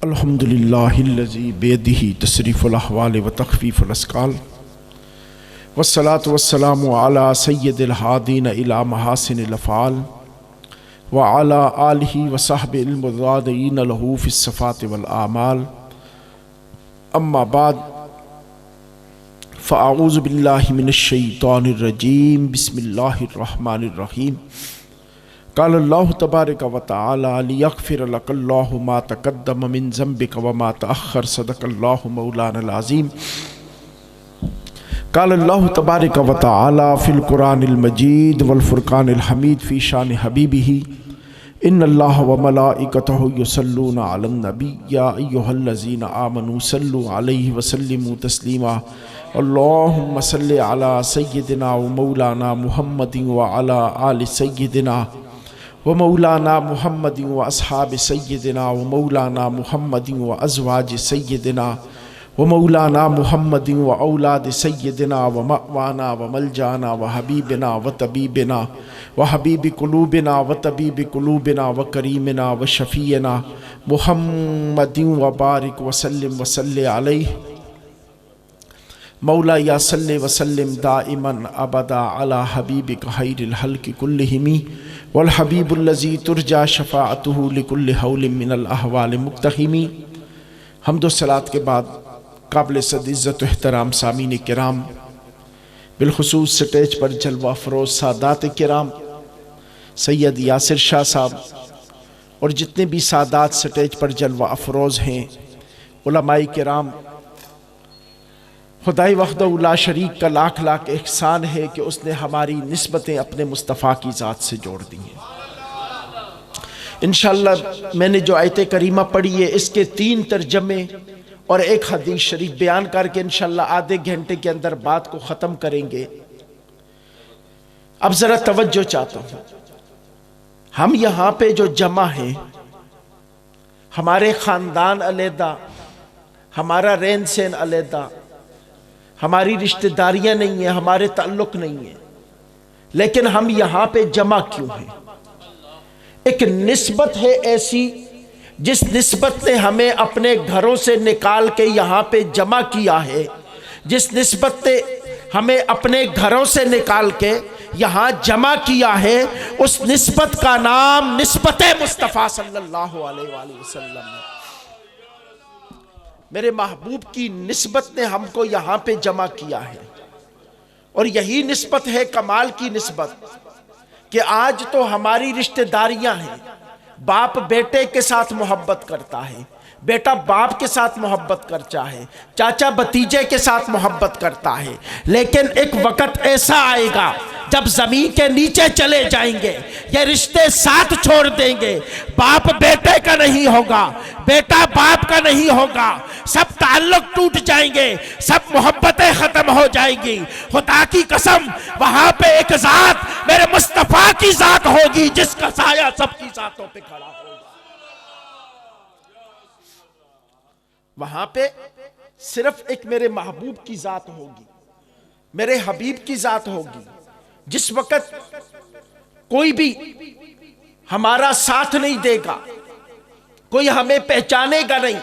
الحمدللہ الذی بیدہ تصریف الاحوال و تخفیف الاسقال والصلاة والسلام علی سید الہادین الی محاسن الافعال وعلی آلہ وصحبہ المضادین لہ فی الصفات والاعمال اما بعد فاعوذ باللہ من الشیطان الرجیم بسم اللہ الرحمن الرحیم قال اللہ تبارک و تعالی لیغفر لک اللہ ما تقدم من ذنبک وما تأخر صدق اللہ مولانا العظیم قال اللہ تبارک و تعالی فی القرآن المجید والفرقان الحمید فی شان حبیبہ ان اللہ وملائکتہ یصلون علی النبی یا ایہا الذین آمنوا صلوا علیہ وسلموا تسلیما اللہم صل علی سیدنا و مولانا محمد وعلی آل سیدنا ومولانا محمد واصحاب سیدنا ومولانا محمد وازواج سیدنا ومولانا محمد واولاد سیدنا ومأوانا وملجانا وحبیبنا وطبیبنا وحبیب قلوبنا وطبیب قلوبنا وکریمنا وشفیعنا محمد وبارک وسلم وصلی علیہ مولا یا صلی وسلم دائما ابدا علی حبیبک خیر الخلق کلہم والحبیب الذی ترجى شفاعته لكل حول من الاحوال مقتحم۔ حمد و صلات کے بعد قابل صد عزت و احترام سامعین کرام، بالخصوص سٹیج پر جلوہ افروز سادات کرام، سید یاسر شاہ صاحب اور جتنے بھی سادات سٹیج پر جلوہ افروز ہیں، علماء کرام، خدائی وحدہ لا شریک کا لاکھ لاکھ احسان ہے کہ اس نے ہماری نسبتیں اپنے مصطفیٰ کی ذات سے جوڑ دی ہیں۔ انشاءاللہ میں نے جو آیت کریمہ پڑھی ہے اس کے 3 ترجمے اور ایک حدیث شریف بیان کر کے انشاءاللہ آدھے گھنٹے کے اندر بات کو ختم کریں گے۔ اب ذرا توجہ چاہتا ہوں، ہم یہاں پہ جو جمع ہیں، ہمارے خاندان علیحدہ، ہمارا رہن سہن علیحدہ، ہماری رشتہ داریاں نہیں ہیں، ہمارے تعلق نہیں ہیں، لیکن ہم یہاں پہ جمع کیوں ہیں؟ ایک نسبت ہے ایسی جس نسبت نے ہمیں اپنے گھروں سے نکال کے یہاں پہ جمع کیا ہے، جس نسبت نے ہمیں اپنے گھروں سے نکال کے یہاں جمع کیا ہے، اس نسبت کا نام نسبت مصطفیٰ صلی اللہ علیہ وآلہ وسلم ہے۔ میرے محبوب کی نسبت نے ہم کو یہاں پہ جمع کیا ہے، اور یہی نسبت ہے کمال کی نسبت کہ آج تو ہماری رشتہ داریاں ہیں، باپ بیٹے کے ساتھ محبت کرتا ہے، بیٹا باپ کے ساتھ محبت کرتا ہے، چاچا بھتیجے کے ساتھ محبت کرتا ہے، لیکن ایک وقت ایسا آئے گا جب زمین کے نیچے چلے جائیں گے، یہ رشتے ساتھ چھوڑ دیں گے، باپ بیٹے کا نہیں ہوگا، بیٹا باپ کا نہیں ہوگا، سب تعلق ٹوٹ جائیں گے، سب محبتیں ختم ہو جائیں گی۔ خدا کی قسم وہاں پہ ایک ذات میرے مصطفیٰ کی ذات ہوگی جس کا سایہ سب کی ذاتوں پہ کھڑا ہوگا۔ وہاں پہ صرف ایک میرے محبوب کی ذات ہوگی، میرے حبیب کی ذات ہوگی۔ جس وقت کوئی بھی ہمارا ساتھ نہیں دے گا، کوئی ہمیں پہچانے گا نہیں،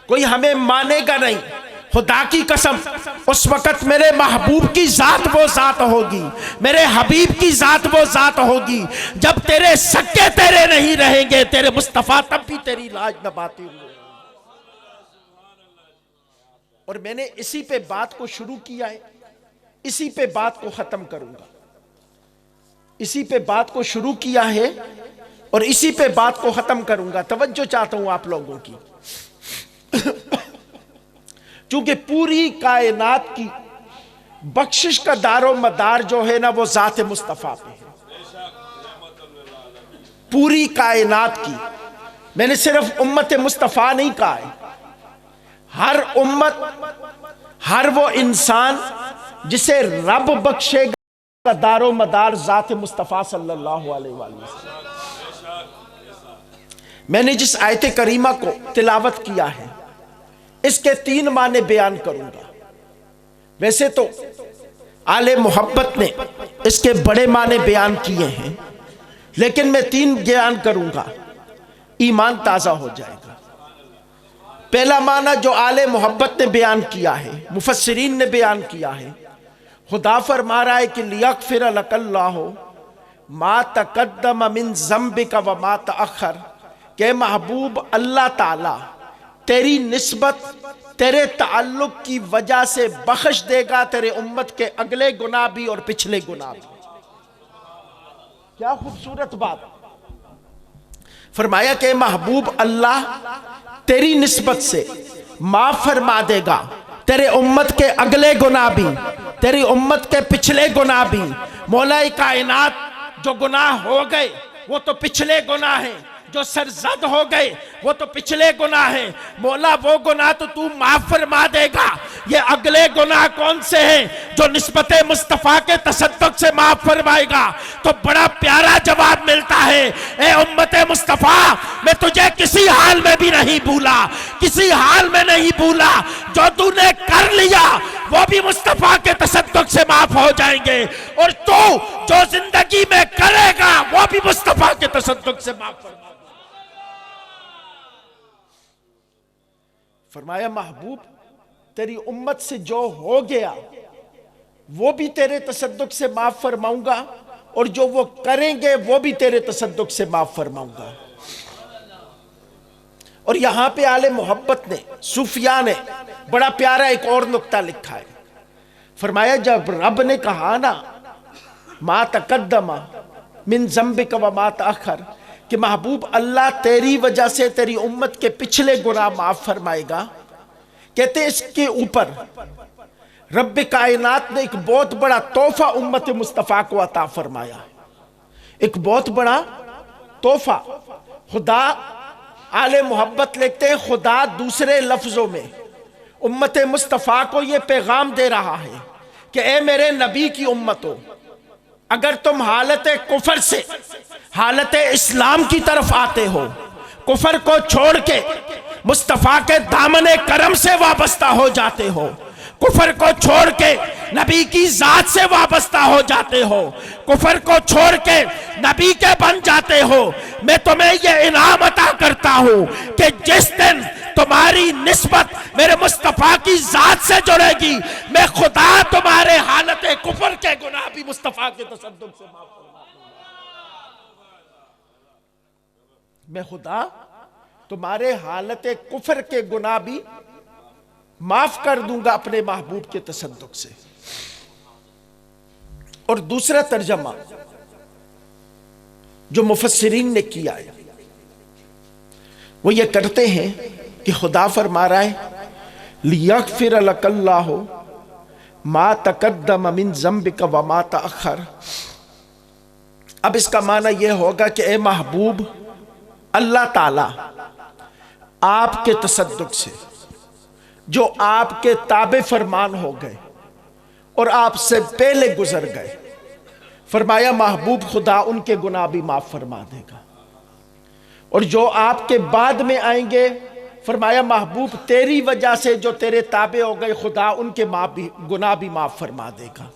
کوئی ہمیں مانے گا نہیں، خدا کی قسم اس وقت میرے محبوب کی ذات وہ ذات ہوگی، میرے حبیب کی ذات وہ ذات ہوگی۔ جب تیرے سکے تیرے نہیں رہیں گے تیرے مصطفیٰ، تب بھی تیری لاج نبھاتے ہوئے۔ اور میں نے اسی پہ بات کو شروع کیا ہے، اسی پہ بات کو ختم کروں گا، اسی پہ بات کو شروع کیا ہے اور اسی پہ بات کو ختم کروں گا۔ توجہ چاہتا ہوں آپ لوگوں کی، چونکہ پوری کائنات کی بخشش کا دار و مدار جو ہے نا وہ ذات مصطفیٰ پہ ہے۔ پوری کائنات کی، میں نے صرف امت مصطفیٰ نہیں کہا ہے، ہر امت، ہر وہ انسان جسے رب بخشے گا کا دار و مدار ذات مصطفیٰ صلی اللہ علیہ وآلہ وسلم۔ میں نے جس آیت کریمہ کو تلاوت کیا ہے اس کے 3 معنی بیان کروں گا۔ ویسے تو آل محبت نے اس کے بڑے معنی بیان کیے ہیں، لیکن میں 3 بیان کروں گا، ایمان تازہ ہو جائے گا۔ پہلا معنی جو آل محبت نے بیان کیا ہے، مفسرین نے بیان کیا ہے، خدا فرما رہا ہے کہ لیغفر لک اللہ ما تقدم من ذنبک وما تأخر، کہ محبوب اللہ تعالی تیری نسبت تیرے تعلق کی وجہ سے بخش دے گا تیرے امت کے اگلے گناہ بھی اور پچھلے گناہ بھی۔ کیا خوبصورت بات! فرمایا کہ محبوب اللہ تیری نسبت سے معاف فرما دے گا تیرے امت کے اگلے گناہ بھی، تیری امت کے پچھلے گناہ بھی۔ مولا کائنات جو گناہ ہو گئے وہ تو پچھلے گناہ ہیں، جو سرزد ہو گئے وہ تو پچھلے گناہ ہیں، مولا وہ گناہ تو معاف فرما دے گا۔ یہ اگلے گناہ کون سے ہیں جو نسبت مصطفیٰ کے تصدق سے معاف فرمائے گا؟ تو بڑا پیارا جواب ملتا ہے، اے امت مصطفیٰ میں تجھے کسی حال میں بھی نہیں بھولا، کسی حال میں نہیں بھولا، جو تو نے کر لیا وہ بھی مصطفیٰ کے تصدق سے معاف ہو جائیں گے، اور تو جو زندگی میں کرے گا وہ بھی مصطفیٰ کے تصدق سے معاف فرما۔ فرمایا محبوب تیری امت سے جو ہو گیا وہ بھی تیرے تصدق سے معاف فرماؤں گا، اور جو وہ کریں گے وہ بھی تیرے تصدق سے معاف فرماؤں گا۔ اور یہاں پہ آل محبت نے، صوفیاء نے بڑا پیارا ایک اور نقطہ لکھا ہے۔ فرمایا جب رب نے کہا نا ما تقدم من ذنبک وما تأخر، کہ محبوب اللہ تیری وجہ سے تیری امت کے پچھلے گناہ معاف فرمائے گا، کہتے ہیں اس کے اوپر رب کائنات نے ایک بہت بڑا تحفہ امت مصطفیٰ کو عطا فرمایا، ایک بہت بڑا تحفہ۔ خدا، آل محبت لکھتے ہیں، خدا دوسرے لفظوں میں امت مصطفیٰ کو یہ پیغام دے رہا ہے کہ اے میرے نبی کی امتو، اگر تم حالت کفر سے حالت اسلام کی طرف آتے ہو، کفر کو چھوڑ کے مصطفیٰ کے دامن کرم سے وابستہ ہو جاتے ہو، کفر کو چھوڑ کے نبی کی ذات سے وابستہ ہو جاتے ہو، کفر کو چھوڑ کے نبی کے بن جاتے ہو، میں تمہیں یہ انعام عطا کرتا ہوں کہ جس دن تمہاری نسبت میرے مصطفیٰ کی ذات سے جڑے گی، میں خدا تمہارے حالت کفر کے گناہ بھی مصطفیٰ کے تصدق سے معاف کروں گا۔ میں خدا تمہارے حالت کفر کے گناہ بھی معاف کر دوں گا اپنے محبوب کے تصدق سے۔ اور دوسرا ترجمہ جو مفسرین نے کیا ہے وہ یہ کرتے ہیں کہ خدا فرما رہا ہے لیغفر لک اللہ ما تقدم من ذنبک وما تأخر۔ اب اس کا معنی یہ ہوگا کہ اے محبوب اللہ تعالی آپ کے تصدق سے جو آپ کے تابع فرمان ہو گئے اور آپ سے پہلے گزر گئے، فرمایا محبوب خدا ان کے گناہ بھی معاف فرما دے گا، اور جو آپ کے بعد میں آئیں گے فرمایا محبوب تیری وجہ سے جو تیرے تابع ہو گئے خدا ان کے گناہ بھی معاف فرما دے گا۔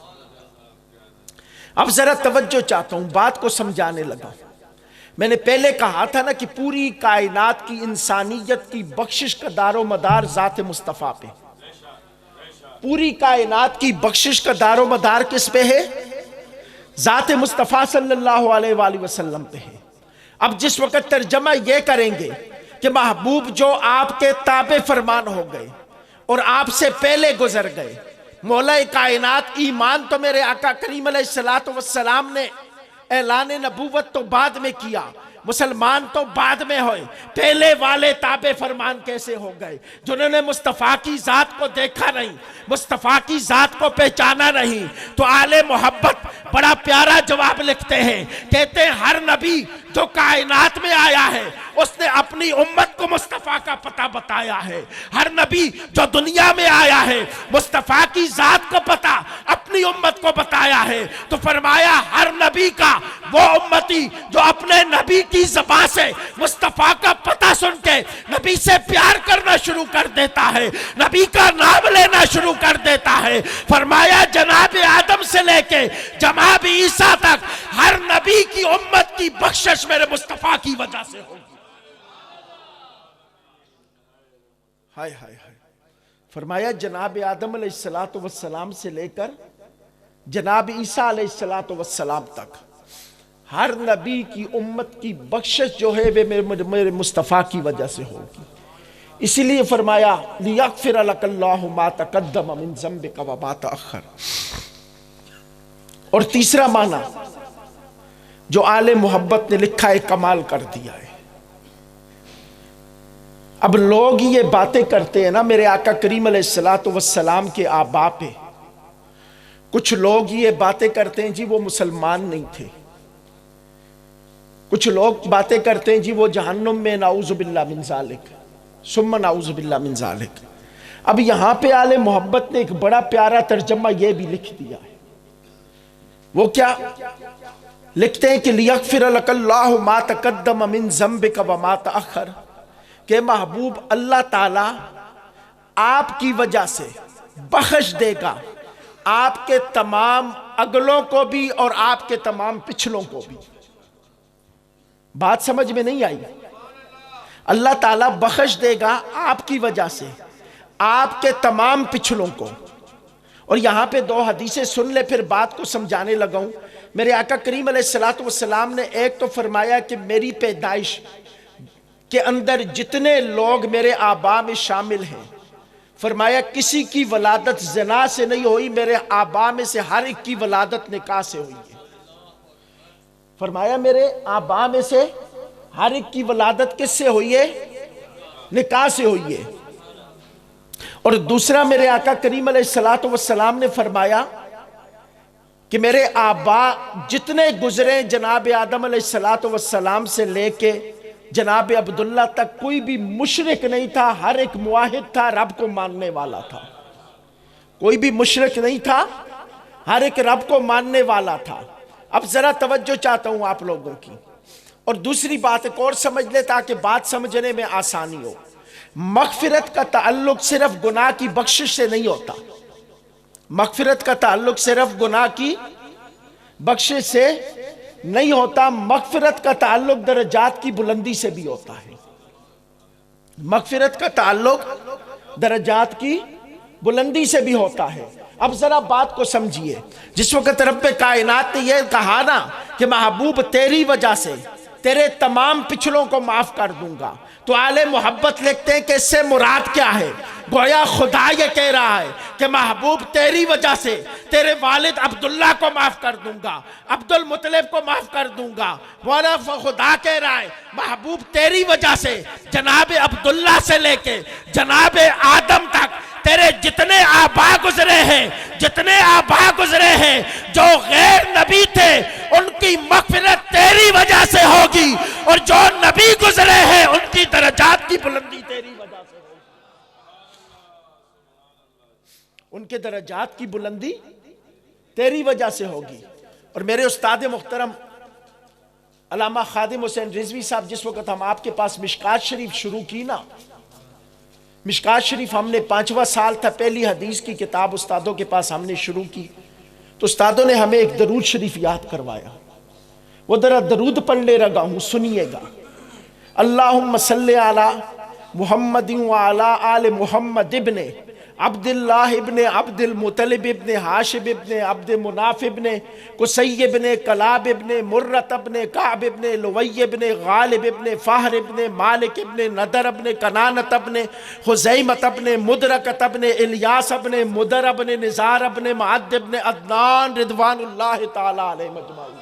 اب ذرا توجہ چاہتا ہوں، بات کو سمجھانے لگا۔ میں نے پہلے کہا تھا نا کہ پوری کائنات کی انسانیت کی بخشش کا دار و مدار ذات مصطفیٰ پہ، پوری کائنات کی بخشش کا دار و مدار کس پہ ہے؟ ذات مصطفیٰ صلی اللہ علیہ وآلہ وسلم پہ ہے۔ اب جس وقت ترجمہ یہ کریں گے کہ محبوب جو آپ کے تابع فرمان ہو گئے اور آپ سے پہلے گزر گئے، مولا کائنات ایمان تو میرے آقا کریم علیہ السلام نے اعلان نبوت تو بعد میں کیا، مسلمان تو بعد میں ہوئے، پہلے والے تابع فرمان کیسے ہو گئے؟ جنہوں نے مصطفیٰ کی ذات کو دیکھا نہیں، مصطفیٰ کی ذات کو پہچانا نہیں، تو آل محبت بڑا پیارا جواب لکھتے ہیں، کہتے ہیں ہر نبی جو کائنات میں آیا ہے اس نے اپنی امت کو مصطفیٰ کا پتہ بتایا ہے، ہر نبی جو دنیا میں آیا ہے مصطفیٰ کی ذات کو پتہ اپنی امت کو بتایا ہے، تو فرمایا ہر نبی کا وہ امتی جو اپنے نبی کی زبان سے مصطفیٰ کا پتہ سن کے نبی سے پیار کرنا شروع کر دیتا ہے، نبی کا نام لینا شروع کر دیتا ہے، فرمایا جناب آدم سے لے کے جناب عیسیٰ تک ہر نبی کی امت کی بخشش میرے مصطفیٰ کی وجہ سے ہوگی۔ ہائے ہائے ہائے، فرمایا جناب آدم علیہ السلام سے لے کر جناب عیسیٰ علیہ السلام تک ہر نبی کی امت کی بخشش جو ہے وہ میرے مصطفیٰ کی وجہ سے ہوگی. اسی لیے فرمایا لِيَغْفِرَ لَكَ اللَّهُ مَا تَقَدَّمَ مِن ذَنبِكَ وَمَا تَأَخَّرَ. اور تیسرا معنی جو آل محبت نے لکھا ہے کمال کر دیا ہے. اب لوگ یہ باتیں کرتے ہیں نا میرے آقا کریم علیہ السلام کے آبا پہ، کچھ لوگ یہ باتیں کرتے ہیں جی وہ مسلمان نہیں تھے، کچھ لوگ باتیں کرتے ہیں جی وہ جہنم میں، نعوذ باللہ من ذالک ثم نعوذ باللہ من ذالک. اب یہاں پہ آل محبت نے ایک بڑا پیارا ترجمہ یہ بھی لکھ دیا ہے. وہ کیا لکھتے ہیں کہ لِيَغْفِرَ لَكَ اللَّهُ مَا تَقَدَّمَ مِن ذَنبِكَ وَمَا تَأَخَّرَ، کہ محبوب اللہ تعالی آپ کی وجہ سے بخش دے گا آپ کے تمام اگلوں کو بھی اور آپ کے تمام پچھلوں کو بھی. بات سمجھ میں نہیں آئی؟ اللہ تعالیٰ بخش دے گا آپ کی وجہ سے آپ کے تمام پچھلوں کو. اور یہاں پہ دو حدیثیں سن لے پھر بات کو سمجھانے لگا ہوں. میرے آقا کریم علیہ السلام نے ایک تو فرمایا کہ میری پیدائش کے اندر جتنے لوگ میرے آبا میں شامل ہیں، فرمایا کسی کی ولادت زنا سے نہیں ہوئی، میرے آبا میں سے ہر ایک کی ولادت نکاح سے ہوئی ہے. فرمایا میرے آبا میں سے ہر ایک کی ولادت کس سے ہوئی ہے؟ نکاح سے ہوئی ہے. اور دوسرا میرے آقا کریم علیہ السلام نے فرمایا کہ میرے آبا جتنے گزرے جناب آدم علیہ السلام سے لے کے جناب عبداللہ تک کوئی بھی مشرک نہیں تھا، ہر ایک موحد تھا، رب کو ماننے والا تھا. کوئی بھی مشرک نہیں تھا، ہر ایک رب کو ماننے والا تھا. اب ذرا توجہ چاہتا ہوں آپ لوگوں کی. اور دوسری بات ایک اور سمجھ لے تاکہ بات سمجھنے میں آسانی ہو. مغفرت کا تعلق صرف گناہ کی بخشش سے نہیں ہوتا، مغفرت کا تعلق صرف گناہ کی بخشش سے نہیں ہوتا، مغفرت کا تعلق درجات کی بلندی سے بھی ہوتا ہے. مغفرت کا تعلق درجات کی بلندی سے بھی ہوتا ہے. اب ذرا بات کو سمجھیے. جس وقت رب کائنات نے یہ کہا نا کہ محبوب تیری وجہ سے تیرے تمام پچھلوں کو معاف کر دوں گا، تو آل محبت لکھتے ہیں کہ اس سے مراد کیا ہے؟ گویا خدا یہ کہہ رہا ہے کہ محبوب تیری وجہ سے تیرے والد عبداللہ کو معاف کر دوں گا، عبد المطلب کو معاف کر دوں گا. مولا خدا کہہ رہا ہے محبوب تیری وجہ سے جناب عبداللہ سے لے کے جناب آدم تک تیرے جتنے آبا گزرے ہیں، جتنے آبا گزرے ہیں جو غیر نبی تھے، ان کی مغفرت تیری وجہ سے ہوگی، اور جو نبی گزرے ہیں ان کی درجات کی بلندی تیری وجہ سے ہوگی. ان کے درجات کی بلندی تیری وجہ سے ہوگی. اور میرے استاد محترم علامہ خادم حسین رضوی صاحب، جس وقت ہم آپ کے پاس مشکات شریف شروع کی نا، مشکات شریف ہم نے 5واں سال تھا، پہلی حدیث کی کتاب استادوں کے پاس ہم نے شروع کی، تو استادوں نے ہمیں ایک درود شریف یاد کروایا. وہ ذرا درود پڑھ لے رہا ہوں، سنیے گا. اللہم صلی علی محمد وعلی آل محمد ابن عبداللہ ابن عبد المطلب ابن حاشب ابن عبد مناف ابن قصی ابن کلاب ابن مرت ابن کعب ابن لوی ابن غالب ابن فہر ابن مالک ابن ندر ابن کنانت ابن خزیمت ابن مدرکت ابن الیاس ابن مدر ابن نزار ابن معد ابن عدنان رضوان اللہ تعالی علیہ مجمعین.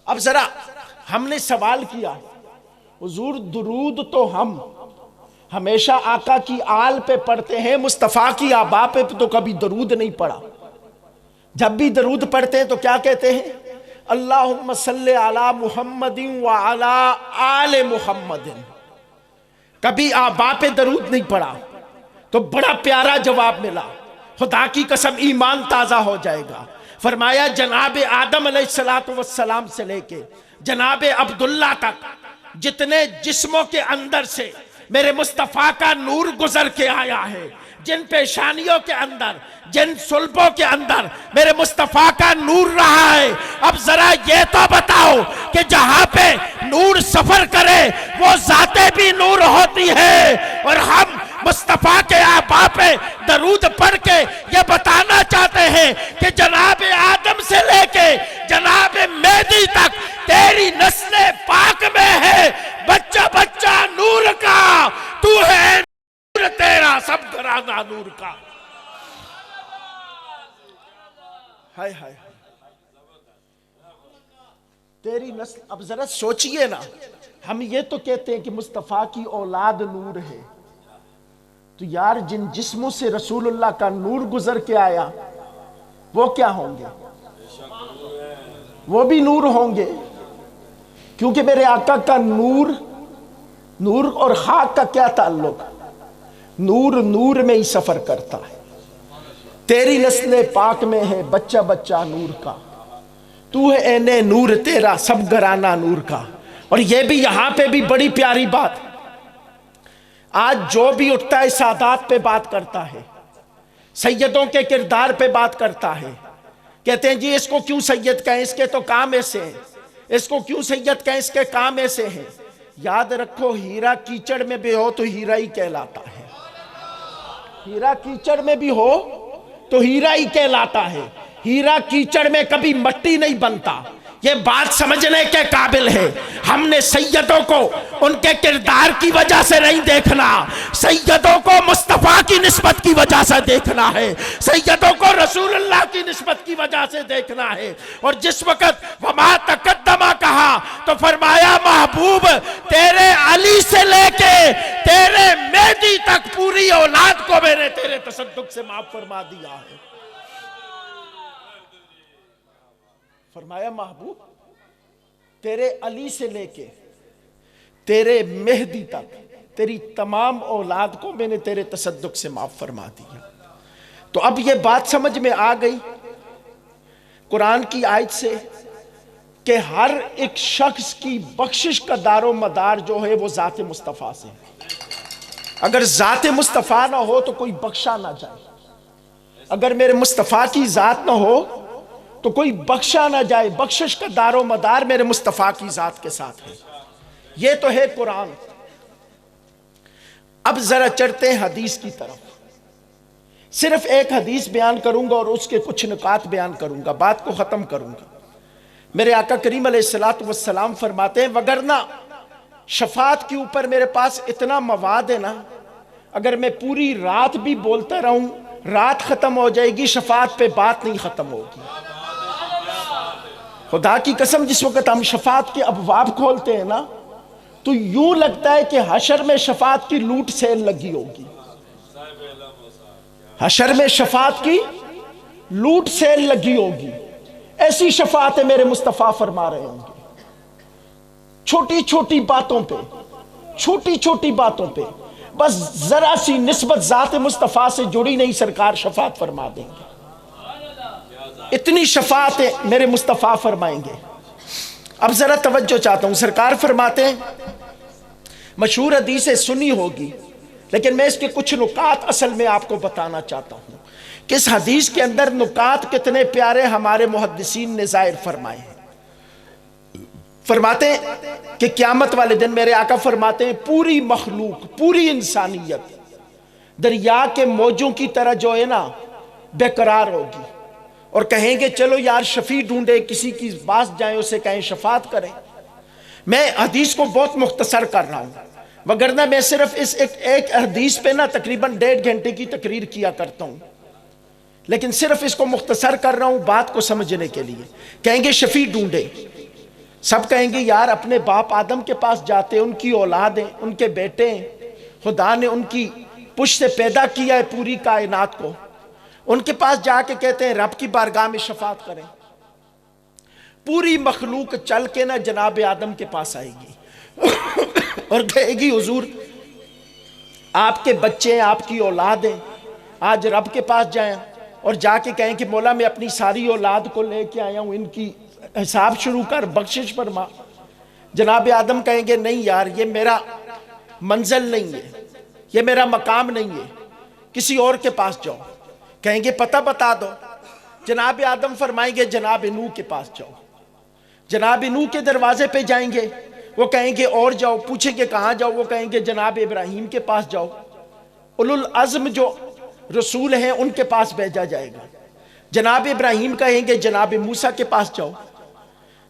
اب ذرا ہم نے سوال کیا، حضور درود تو ہم ہمیشہ آقا کی آل پہ پڑھتے ہیں، مصطفیٰ کی آبا پہ تو کبھی درود نہیں پڑھا. جب بھی درود پڑھتے ہیں تو کیا کہتے ہیں؟ اللہم صلی علی محمد وعلی آل محمد. کبھی آبا پہ درود نہیں پڑھا. تو بڑا پیارا جواب ملا، خدا کی قسم ایمان تازہ ہو جائے گا. فرمایا جناب آدم علیہ السلام سے لے کے جناب عبداللہ تک جتنے جسموں کے اندر سے میرے مصطفیٰ کا نور گزر کے آیا ہے، جن پیشانیوں کے اندر، جن صلبوں کے اندر میرے مصطفیٰ کا نور رہا ہے، اب ذرا یہ تو بتاؤ کہ جہاں پہ نور سفر کرے وہ ذاتیں بھی نور ہوتی ہے. اور ہم مصطفیٰ کے آبا پہ درود پڑھ کے یہ بتانا چاہتے ہیں کہ جناب آدم سے لے کے جناب مہدی تک تیری نسل پاک میں ہے بچہ بچہ نور کا. تو ہے نور تیرا سب گھرانہ نور کا. ہائے ہائے تیری نسل. اب ذرا سوچئے نا, ہم یہ تو کہتے ہیں کہ مصطفیٰ کی اولاد نور ہے, تو یار جن جسموں سے رسول اللہ کا نور گزر کے آیا وہ کیا ہوں گے؟ وہ بھی نور ہوں گے, کیونکہ میرے آقا کا نور اور خاک کا کیا تعلق؟ نور میں ہی سفر کرتا ہے. تیری نسل پاک میں ہے بچہ بچہ نور کا. تو ہے این نور تیرا سب گھرانہ نور کا. اور یہ بھی یہاں پہ بھی بڑی پیاری بات, آج جو بھی اٹھتا ہے سادات پہ بات کرتا ہے, سیدوں کے کردار پہ بات کرتا ہے, کہتے ہیں جی اس کو کیوں سید کہیں, اس کے تو کام ایسے ہیں, اس کو کیوں سید کہیں, اس کے کام ایسے ہیں. یاد رکھو ہیرا کیچڑ میں بھی ہو تو ہیرا ہی کہلاتا ہے. ہیرا کیچڑ میں بھی ہو تو ہیرا ہی کہلاتا ہے. ہیرا کیچڑ میں کبھی مٹی نہیں بنتا. یہ بات سمجھنے کے قابل ہے. ہم نے سیدوں کو ان کے کردار کی وجہ سے نہیں دیکھنا, سیدوں کو مصطفیٰ کی نسبت کی وجہ سے دیکھنا ہے, سیدوں کو رسول اللہ کی نسبت کی وجہ سے دیکھنا ہے. اور جس وقت وما تقدمہ کہا تو فرمایا محبوب تیرے علی سے لے کے تیرے مہدی تک پوری اولاد کو میں نے تیرے تصدق سے معاف فرما دیا ہے. فرمایا محبوب تیرے علی سے لے کے تیرے مہدی تک تیری تمام اولاد کو میں نے تیرے تصدق سے معاف فرما دیا. تو اب یہ بات سمجھ میں آ گئی قرآن کی آیت سے کہ ہر ایک شخص کی بخشش کا دار و مدار جو ہے وہ ذات مصطفیٰ سے ہے. اگر ذات مصطفیٰ نہ ہو تو کوئی بخشا نہ جائے, اگر میرے مصطفیٰ کی ذات نہ ہو تو کوئی بخشا نہ جائے. بخشش کا دار و مدار میرے مصطفیٰ کی ذات کے ساتھ ہے. یہ تو ہے قرآن. اب ذرا چڑھتے ہیں حدیث کی طرف. صرف ایک حدیث بیان کروں گا اور اس کے کچھ نکات بیان کروں گا, بات کو ختم کروں گا. میرے آقا کریم علیہ السلام فرماتے ہیں وگرنہ شفاعت کے اوپر میرے پاس اتنا مواد ہے نا, اگر میں پوری رات بھی بولتا رہوں رات ختم ہو جائے گی, شفاعت پہ بات نہیں ختم ہوگی. خدا کی قسم جس وقت ہم شفاعت کے ابواب کھولتے ہیں نا تو یوں لگتا ہے کہ حشر میں شفاعت کی لوٹ سیل لگی ہوگی. حشر میں شفاعت کی لوٹ سیل لگی ہوگی. ایسی شفاعت میرے مصطفیٰ فرما رہے ہوں گے. چھوٹی چھوٹی باتوں پہ بس ذرا سی نسبت ذات مصطفیٰ سے جڑی نہیں, سرکار شفاعت فرما دیں گے. اتنی شفاعت میرے مصطفیٰ فرمائیں گے. اب ذرا توجہ چاہتا ہوں. سرکار فرماتے ہیں, مشہور حدیث سنی ہوگی لیکن میں اس کے کچھ نکات اصل میں آپ کو بتانا چاہتا ہوں کہ اس حدیث کے اندر نکات کتنے پیارے ہمارے محدثین نے ظاہر فرمائے ہیں. فرماتے ہیں کہ قیامت والے دن میرے آقا فرماتے ہیں پوری مخلوق, پوری انسانیت دریا کے موجوں کی طرح جو ہے نا بے قرار ہوگی اور کہیں گے چلو یار شفیع ڈھونڈے, کسی کی پاس جائیں اسے کہیں شفاعت کریں. میں حدیث کو بہت مختصر کر رہا ہوں وگرنہ میں صرف اس ایک حدیث پہ نا تقریباً 1.5 گھنٹے کی تقریر کیا کرتا ہوں, لیکن صرف اس کو مختصر کر رہا ہوں بات کو سمجھنے کے لیے. کہیں گے شفیع ڈھونڈے, سب کہیں گے یار اپنے باپ آدم کے پاس جاتے, ان کی اولاد ہیں, ان کے بیٹے ہیں, خدا نے ان کی پشت سے پیدا کیا ہے پوری کائنات کو, ان کے پاس جا کے کہتے ہیں رب کی بارگاہ میں شفاعت کریں. پوری مخلوق چل کے نا جناب آدم کے پاس آئے گی اور کہے گی حضور آپ کے بچے ہیں, آپ کی اولاد ہیں, آج رب کے پاس جائیں اور جا کے کہیں کہ مولا میں اپنی ساری اولاد کو لے کے آیا ہوں, ان کی حساب شروع کر, بخشش فرما. جناب آدم کہیں گے نہیں یار یہ میرا منزل نہیں ہے, یہ میرا مقام نہیں ہے, کسی اور کے پاس جاؤ. کہیں گے پتہ بتا دو. جناب آدم فرمائیں گے جناب نوح کے پاس جاؤ. جناب نوح کے دروازے پہ جائیں گے، وہ کہیں گے اور جاؤ، پوچھیں گے کہاں جاؤ، وہ کہیں گے جناب ابراہیم کے پاس جاؤ۔ اولو العزم جو رسول ہیں ان کے پاس بھیجا جائے گا۔ جناب ابراہیم کہیں گے جناب موسیٰ کے پاس جاؤ،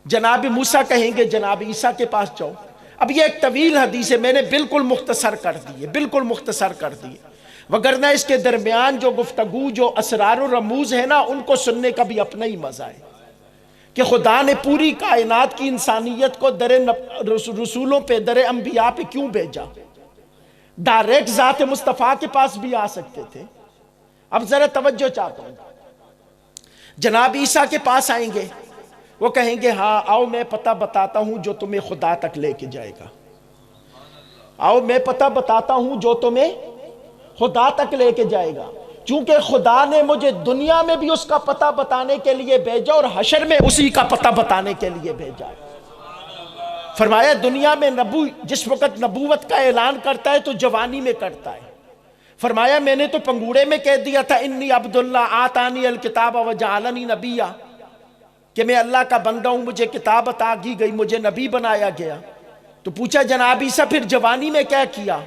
جناب موسیٰ کہیں گے جناب عیسیٰ کے پاس جاؤ۔ اب یہ ایک طویل حدیث ہے، میں نے بالکل مختصر کر دی ہے، بالکل مختصر کر دی ہے، وگرنہ اس کے درمیان جو گفتگو، جو اسرار و رموز ہے نا، ان کو سننے کا بھی اپنا ہی مزہ ہے کہ خدا نے پوری کائنات کی انسانیت کو در رسولوں پہ، در انبیاء پہ کیوں بھیجا؟ ڈائریکٹ ذات مصطفیٰ کے پاس بھی آ سکتے تھے۔ اب ذرا توجہ چاہتا ہوں، جناب عیسیٰ کے پاس آئیں گے، وہ کہیں گے ہاں آؤ میں پتہ بتاتا ہوں جو تمہیں خدا تک لے کے جائے گا، آؤ میں پتہ بتاتا ہوں جو تمہیں خدا تک لے کے جائے گا، چونکہ خدا نے مجھے دنیا میں بھی اس کا پتہ بتانے کے لیے بھیجا اور حشر میں اسی کا پتہ بتانے کے لیے بھیجا۔ فرمایا دنیا میں جس وقت نبوت کا اعلان کرتا ہے تو جوانی میں کرتا ہے۔ فرمایا میں نے تو پنگوڑے میں کہہ دیا تھا انی عبداللہ آتانی الکتاب وجعلنی نبیا، کہ میں اللہ کا بندہ ہوں، مجھے کتاب عطا کی گئی، مجھے نبی بنایا گیا۔ تو پوچھا جناب عیسیٰ پھر جوانی میں کیا کیا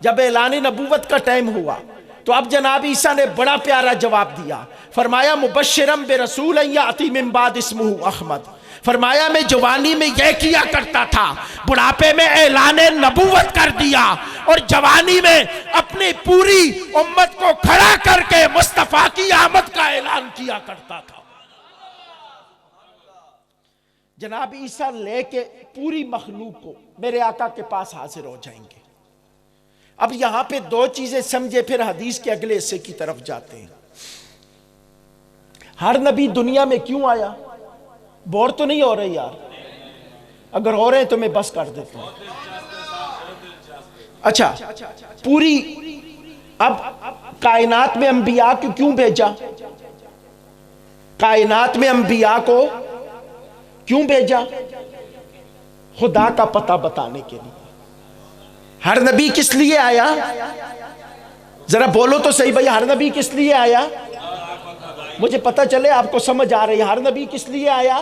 جب اعلان نبوت کا ٹائم ہوا؟ تو اب جناب عیسیٰ نے بڑا پیارا جواب دیا، فرمایا مبشرم برسول یاتی من بعد اسمہ احمد۔ فرمایا میں جوانی میں یہ کیا کرتا تھا، بڑھاپے میں اعلان نبوت کر دیا، اور جوانی میں اپنی پوری امت کو کھڑا کر کے مصطفیٰ کی آمد کا اعلان کیا کرتا تھا۔ جناب عیسیٰ لے کے پوری مخلوق کو میرے آقا کے پاس حاضر ہو جائیں گے۔ اب یہاں پہ دو چیزیں سمجھے، پھر حدیث کے اگلے حصے کی طرف جاتے ہیں۔ ہر نبی دنیا میں کیوں آیا؟ بور تو نہیں ہو رہے یار؟ اگر ہو رہے ہیں تو میں بس کر دیتا ہوں۔ اچھا، پوری اب کائنات میں انبیاء کو کیوں بھیجا؟ کائنات میں انبیاء کو کیوں بھیجا؟ خدا کا پتہ بتانے کے لیے۔ ہر نبی کس لیے آیا؟ ذرا بولو تو صحیح بھائی، ہر نبی کس لیے آیا؟ مجھے پتہ چلے آپ کو سمجھ آ رہی ہے۔ ہر نبی کس لیے آیا؟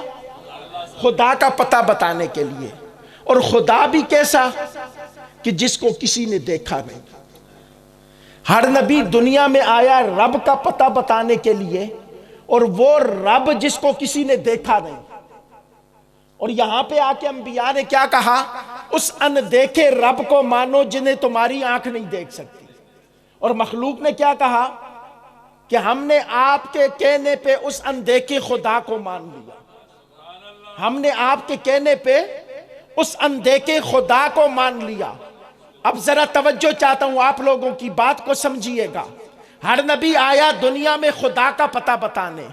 خدا کا پتہ بتانے کے لیے۔ اور خدا بھی کیسا کہ جس کو کسی نے دیکھا نہیں۔ ہر نبی دنیا میں آیا رب کا پتہ بتانے کے لیے، اور وہ رب جس کو کسی نے دیکھا نہیں۔ اور یہاں پہ آ کے انبیاء نے کیا کہا؟ اس اندیکھے رب کو مانو جنہیں تمہاری آنکھ نہیں دیکھ سکتی۔ اور مخلوق نے کیا کہا کہ ہم نے آپ کے کہنے پہ اس اندیکھے خدا کو مان لیا، ہم نے آپ کے کہنے پہ اس اندیکھے خدا کو مان لیا۔ اب ذرا توجہ چاہتا ہوں، آپ لوگوں کی بات کو سمجھیے گا۔ ہر نبی آیا دنیا میں خدا کا پتہ بتانے،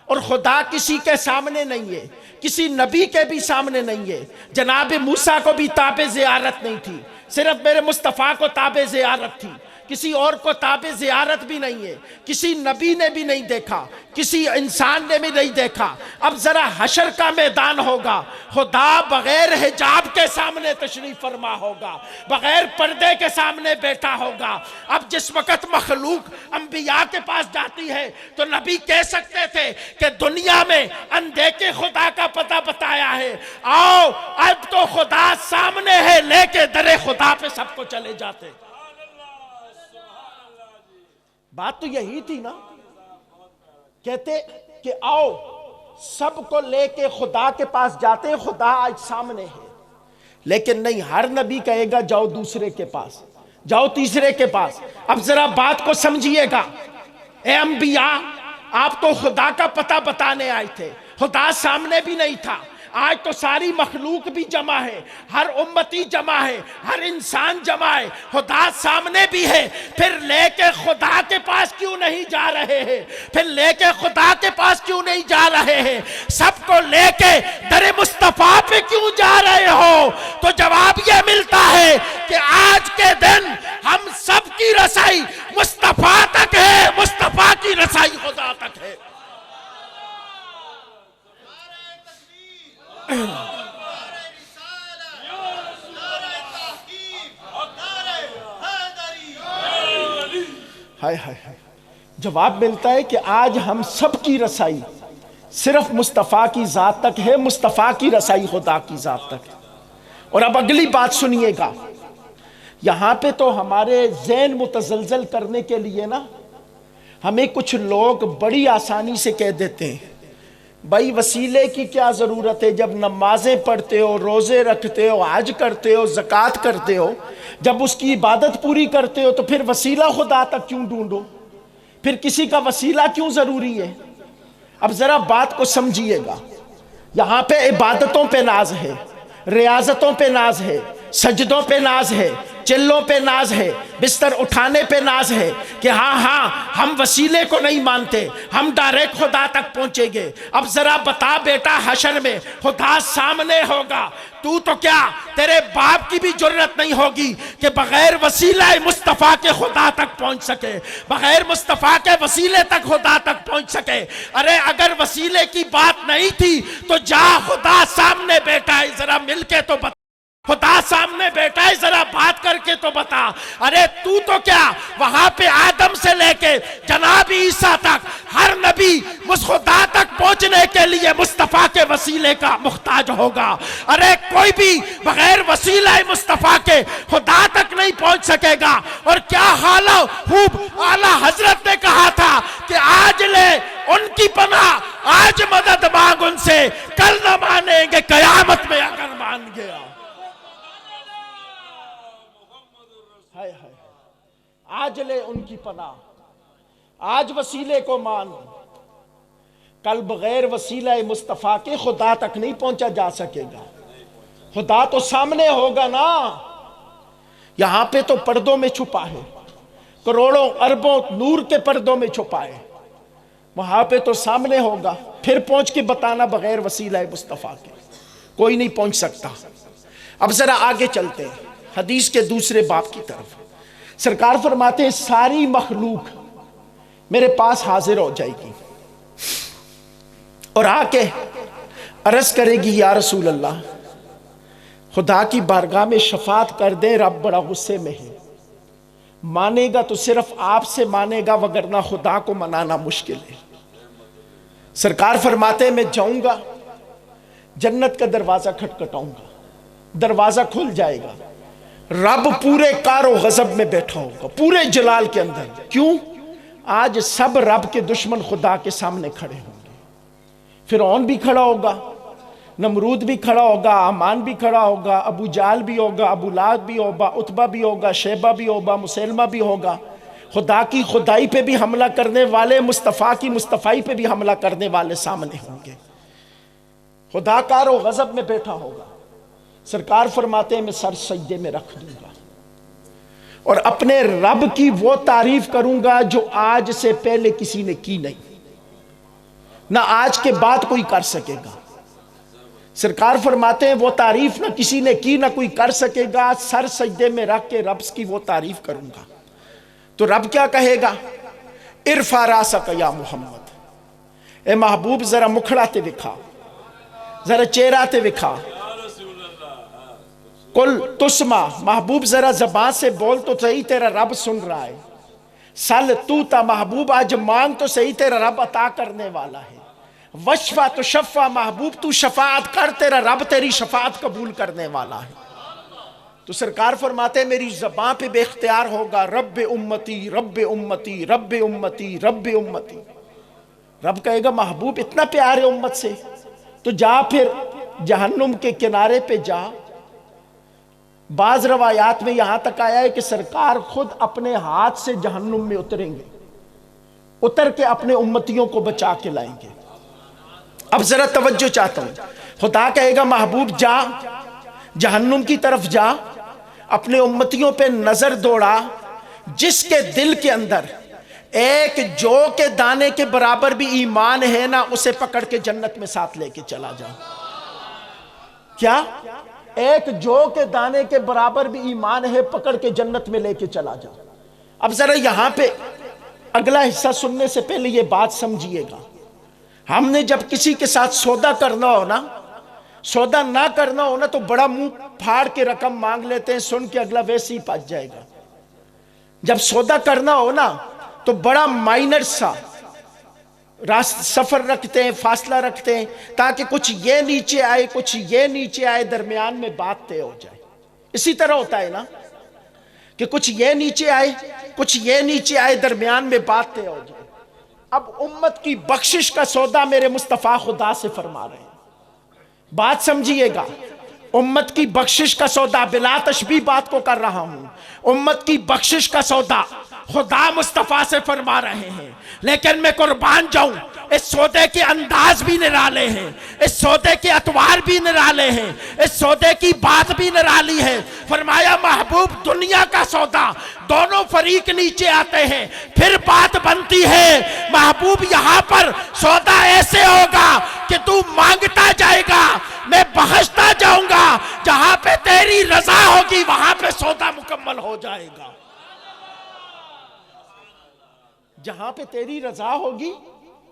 اور خدا کسی کے سامنے نہیں ہے، کسی نبی کے بھی سامنے نہیں ہے۔ جناب موسیٰ کو بھی تاب زیارت نہیں تھی، صرف میرے مصطفیٰ کو تاب زیارت تھی، کسی اور کو تاب زیارت بھی نہیں ہے، کسی نبی نے بھی نہیں دیکھا، کسی انسان نے بھی نہیں دیکھا۔ اب ذرا حشر کا میدان ہوگا، خدا بغیر حجاب کے سامنے تشریف فرما ہوگا، بغیر پردے کے سامنے بیٹھا ہوگا۔ اب جس وقت مخلوق انبیاء کے پاس جاتی ہے تو نبی کہہ سکتے تھے کہ دنیا میں اندیکھے خدا کا پتہ بتایا ہے، آؤ اب تو خدا سامنے ہے، لے کے در خدا پہ سب کو چلے جاتے۔ بات تو یہی تھی نا، کہتے کہ آؤ سب کو لے کے خدا کے پاس جاتے ہیں، خدا آج سامنے ہے۔ لیکن نہیں، ہر نبی کہے گا جاؤ دوسرے کے پاس، جاؤ تیسرے کے پاس۔ اب ذرا بات کو سمجھیے گا، اے انبیاء آپ تو خدا کا پتہ بتانے آئے تھے، خدا سامنے بھی نہیں تھا۔ آج تو ساری مخلوق بھی جمع ہے، ہر امتی جمع ہے، ہر انسان جمع ہے، خدا سامنے بھی ہے، پھر لے کے خدا کے پاس کیوں نہیں جا رہے ہیں؟ پھر لے کے خدا کے پاس کیوں نہیں جا رہے ہیں؟ سب کو لے کے در مصطفیٰ پہ کیوں جا رہے ہو؟ تو جواب یہ ملتا ہے کہ آج کے دن ہم سب کی رسائی مصطفیٰ تک ہے، مصطفیٰ کی رسائی خدا تک ہے۔ ہائے ہائے ہائے، جواب ملتا ہے کہ آج ہم سب کی رسائی صرف مصطفیٰ کی ذات تک ہے، مصطفیٰ کی رسائی خدا کی ذات تک ہے۔ اور اب اگلی بات سنیے گا، یہاں پہ تو ہمارے ذہن متزلزل کرنے کے لیے نا ہمیں کچھ لوگ بڑی آسانی سے کہہ دیتے ہیں بھائی وسیلے کی کیا ضرورت ہے، جب نمازیں پڑھتے ہو، روزے رکھتے ہو، حج کرتے ہو، زکوٰۃ کرتے ہو، جب اس کی عبادت پوری کرتے ہو تو پھر وسیلہ خدا تک کیوں ڈھونڈو، پھر کسی کا وسیلہ کیوں ضروری ہے؟ اب ذرا بات کو سمجھیے گا، یہاں پہ عبادتوں پہ ناز ہے، ریاضتوں پہ ناز ہے، سجدوں پہ ناز ہے، چلوں پہ ناز ہے، بستر اٹھانے پہ ناز ہے کہ ہاں ہم وسیلے کو نہیں مانتے، ہم ڈائریکٹ خدا تک پہنچیں گے۔ اب ذرا بتا بیٹا، حشر میں خدا سامنے ہوگا، تو کیا تیرے باپ کی بھی جرت نہیں ہوگی کہ بغیر وسیلہ مصطفیٰ کے خدا تک پہنچ سکے، بغیر مصطفیٰ کے وسیلے تک خدا تک پہنچ سکے؟ ارے اگر وسیلے کی بات نہیں تھی تو جا خدا سامنے بیٹا ہے، ذرا مل کے تو بتا، خدا سامنے بیٹا ہے، ذرا بات کر کے تو بتا۔ ارے تو کیا وہاں پہ آدم سے لے کے جناب عیسیٰ تک ہر نبی اس خدا تک پہنچنے کے لیے مصطفیٰ کے وسیلے کا محتاج ہوگا۔ ارے کوئی بھی بغیر وسیلہ مصطفیٰ کے خدا تک نہیں پہنچ سکے گا۔ اور کیا حال خوب اعلیٰ حضرت نے کہا تھا کہ آج لے ان کی پناہ، آج مدد مانگ ان سے، کل نہ مانیں گے قیامت میں اگر مان گیا۔ آج لے ان کی پناہ، آج وسیلے کو مان، کل بغیر وسیلہ مصطفیٰ کے خدا تک نہیں پہنچا جا سکے گا۔ خدا تو سامنے ہوگا نا، یہاں پہ تو پردوں میں چھپا ہے، کروڑوں اربوں نور کے پردوں میں چھپا ہے، وہاں پہ تو سامنے ہوگا، پھر پہنچ کے بتانا بغیر وسیلہ مصطفیٰ کے کوئی نہیں پہنچ سکتا۔ اب ذرا آگے چلتے ہیں حدیث کے دوسرے باب کی طرف۔ سرکار فرماتے ہیں ساری مخلوق میرے پاس حاضر ہو جائے گی اور آ کے عرض کرے گی یا رسول اللہ خدا کی بارگاہ میں شفاعت کر دیں، رب بڑا غصے میں ہے، مانے گا تو صرف آپ سے مانے گا وگرنہ خدا کو منانا مشکل ہے۔ سرکار فرماتے ہیں میں جاؤں گا، جنت کا دروازہ کھٹکھٹاؤں گا، دروازہ کھل جائے گا، رب پورے کار و غضب میں بیٹھا ہوگا، پورے جلال کے اندر۔ کیوں؟ آج سب رب کے دشمن خدا کے سامنے کھڑے ہوں گے، فرعون بھی کھڑا ہوگا، نمرود بھی کھڑا ہوگا، آمان بھی کھڑا ہوگا، ابو جہل بھی ہوگا، ابو لہب بھی ہوگا، عتبہ بھی ہوگا، شیبہ بھی ہوگا، مسیلمہ بھی ہوگا۔ خدا کی خدائی پہ بھی حملہ کرنے والے، مصطفیٰ کی مصطفائی پہ بھی حملہ کرنے والے سامنے ہوں گے، خدا کار و غضب میں بیٹھا ہوگا۔ سرکار فرماتے ہیں میں سر سجدے میں رکھ دوں گا اور اپنے رب کی وہ تعریف کروں گا جو آج سے پہلے کسی نے کی نہیں، نہ آج کے بعد کوئی کر سکے گا۔ سرکار فرماتے ہیں وہ تعریف نہ کسی نے کی نہ کوئی کر سکے گا، سر سجدے میں رکھ کے رب کی وہ تعریف کروں گا۔ تو رب کیا کہے گا؟ ارفع راسک یا محمد، اے محبوب ذرا مکھڑاتے دکھا، ذرا چہراتے دکھا، کل تسمع، محبوب ذرا زبان سے بول تو صحیح، تیرا رب سن رہا ہے۔ سل توتا، محبوب آج مانگ تو صحیح، تیرا رب عطا کرنے والا ہے۔ وشفا تو شفا، محبوب تو شفاعت کر، تیرا رب تیری شفاعت قبول کرنے والا ہے۔ تو سرکار فرماتے ہیں میری زبان پہ بے اختیار ہوگا رب امتی رب امتی رب امتی رب امتی۔ رب کہے گا محبوب اتنا پیار ہے امت سے تو جا پھر جہنم کے کنارے پہ جا۔ بعض روایات میں یہاں تک آیا ہے کہ سرکار خود اپنے ہاتھ سے جہنم میں اتریں گے، اتر کے اپنے امتیوں کو بچا کے لائیں گے۔ اب ذرا توجہ چاہتا ہوں، خدا کہے گا محبوب جا جہنم کی طرف جا، اپنے امتیوں پہ نظر دوڑا، جس کے دل کے اندر ایک جو کے دانے کے برابر بھی ایمان ہے نا، اسے پکڑ کے جنت میں ساتھ لے کے چلا جا۔ کیا؟ ایک جو کے دانے کے برابر بھی ایمان ہے، پکڑ کے جنت میں لے کے چلا جا۔ اب ذرا یہاں پہ اگلا حصہ سننے سے پہلے یہ بات سمجھیے گا، ہم نے جب کسی کے ساتھ سودا کرنا ہو نا، سودا نہ کرنا ہو نا تو بڑا منہ پھاڑ کے رقم مانگ لیتے ہیں، سن کے اگلا ویسے ہی پچ جائے گا۔ جب سودا کرنا ہو نا تو بڑا مائنر سا سفر رکھتے ہیں، فاصلہ رکھتے ہیں تاکہ کچھ یہ نیچے آئے کچھ یہ نیچے آئے، درمیان میں بات طے ہو جائے۔ اسی طرح ہوتا ہے نا کہ کچھ یہ نیچے آئے کچھ یہ نیچے آئے، درمیان میں بات طے ہو جائے۔ اب امت کی بخشش کا سودا میرے مصطفیٰ خدا سے فرما رہے ہیں، بات سمجھیے گا۔ امت کی بخشش کا سودا، بلا تشبیہ بات کو کر رہا ہوں، امت کی بخشش کا سودا خدا مصطفیٰ سے فرما رہے ہیں، لیکن میں قربان جاؤں اس سودے کے انداز بھی نرالے ہیں، اس سودے کے اطوار بھی نرالے ہیں، اس سودے کی بات بھی نرالی ہے۔ فرمایا محبوب دنیا کا سودا، دونوں فریق نیچے آتے ہیں پھر بات بنتی ہے۔ محبوب یہاں پر سودا ایسے ہوگا کہ تو مانگتا جائے گا، میں بخشتا جاؤں گا، جہاں پہ تیری رضا ہوگی وہاں پہ سودا مکمل ہو جائے گا۔ جہاں پہ تیری رضا ہوگی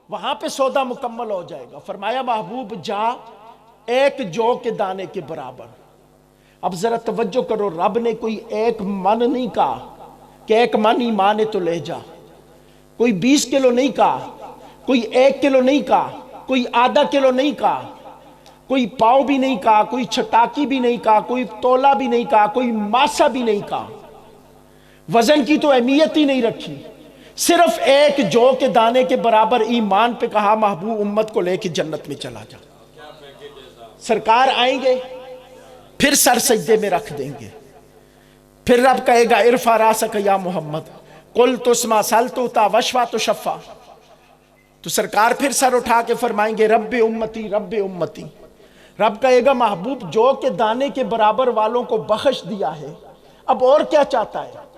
وہاں پہ سودا مکمل ہو جائے گا۔ فرمایا محبوب جا ایک جو کے دانے کے برابر۔ اب ذرا توجہ کرو، رب نے کوئی ایک من نہیں کہا کہ ایک من ایمان ہے تو لے جا، کوئی 20 کلو نہیں کہا، کوئی 1 کلو نہیں کہا، کوئی آدھا کلو نہیں کہا، کوئی پاؤ بھی نہیں کہا، کوئی چھٹاکی بھی نہیں کہا، کوئی تولا بھی نہیں کہا، کوئی ماسا بھی نہیں کہا، وزن کی تو اہمیت ہی نہیں رکھی، صرف ایک جو کے دانے کے برابر ایمان پہ کہا محبوب امت کو لے کے جنت میں چلا جا۔ سرکار آئیں گے پھر سر سجدے میں رکھ دیں گے، پھر رب کہے گا ارفع راسک یا محمد قل تسمع سلطوتا وشفا تو شفا، تو سرکار پھر سر اٹھا کے فرمائیں گے رب امتی رب امتی۔ رب کہے گا محبوب جو کے دانے کے برابر والوں کو بخش دیا ہے، اب اور کیا چاہتا ہے؟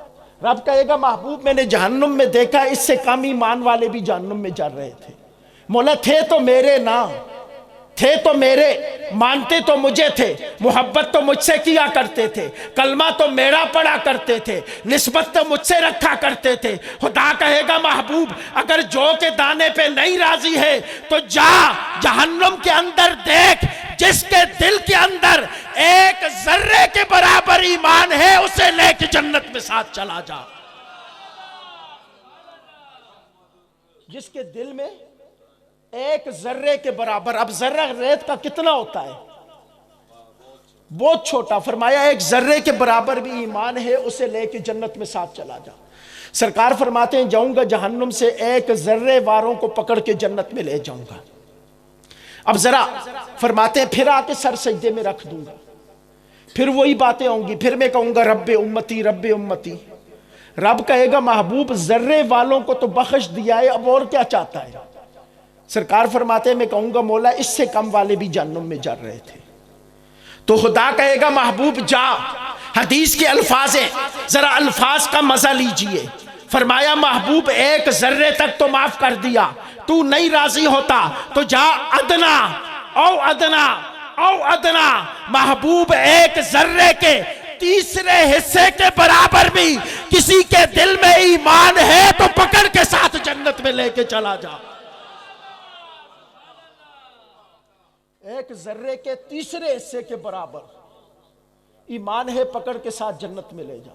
رب کہے گا محبوب میں نے جہنم میں دیکھا اس سے کم ایمان والے بھی جہنم میں جا رہے تھے، مولا تھے تو میرے نا، تھے تو میرے، مانتے تو مجھے تھے، محبت تو مجھ سے کیا کرتے تھے، کلمہ تو میرا پڑھا کرتے تھے، نسبت تو مجھ سے رکھا کرتے تھے۔ خدا کہے گا محبوب اگر جو کے دانے پہ نہیں راضی ہے تو جا جہنم کے اندر دیکھ، جس کے دل کے اندر ایک ذرے کے برابر ایمان ہے اسے لے کے جنت میں ساتھ چلا جا۔ جس کے دل میں ایک ذرے کے برابر، اب ذرہ ریت کا کتنا ہوتا ہے؟ بہت چھوٹا، فرمایا ایک ذرے کے برابر بھی ایمان ہے اسے لے کے جنت میں ساتھ چلا جا۔ سرکار فرماتے ہیں جاؤں گا جہنم سے ایک ذرے واروں کو پکڑ کے جنت میں لے جاؤں گا۔ اب ذرا فرماتے ہیں پھر آ کے سر سجدے میں رکھ دوں گا، پھر وہی باتیں ہوں گی، پھر میں کہوں گا رب امتی رب امتی۔ رب کہے گا محبوب ذرے والوں کو تو بخش دیا ہے، اب اور کیا چاہتا ہے؟ سرکار فرماتے ہیں میں کہوں گا مولا اس سے کم والے بھی جہنم میں جا رہے تھے، تو خدا کہے گا محبوب جا، حدیث کے الفاظ ہیں ذرا الفاظ کا مزہ لیجئے۔ فرمایا محبوب ایک ذرے تک تو معاف کر دیا، تو نہیں راضی ہوتا تو جا ادنا او ادنا او ادنا، محبوب ایک ذرے کے تیسرے حصے کے برابر بھی کسی کے دل میں ایمان ہے تو پکڑ کے ساتھ جنت میں لے کے چلا جا۔ ایک ذرے کے تیسرے حصے کے برابر ایمان ہے، پکڑ کے ساتھ جنت میں لے جا۔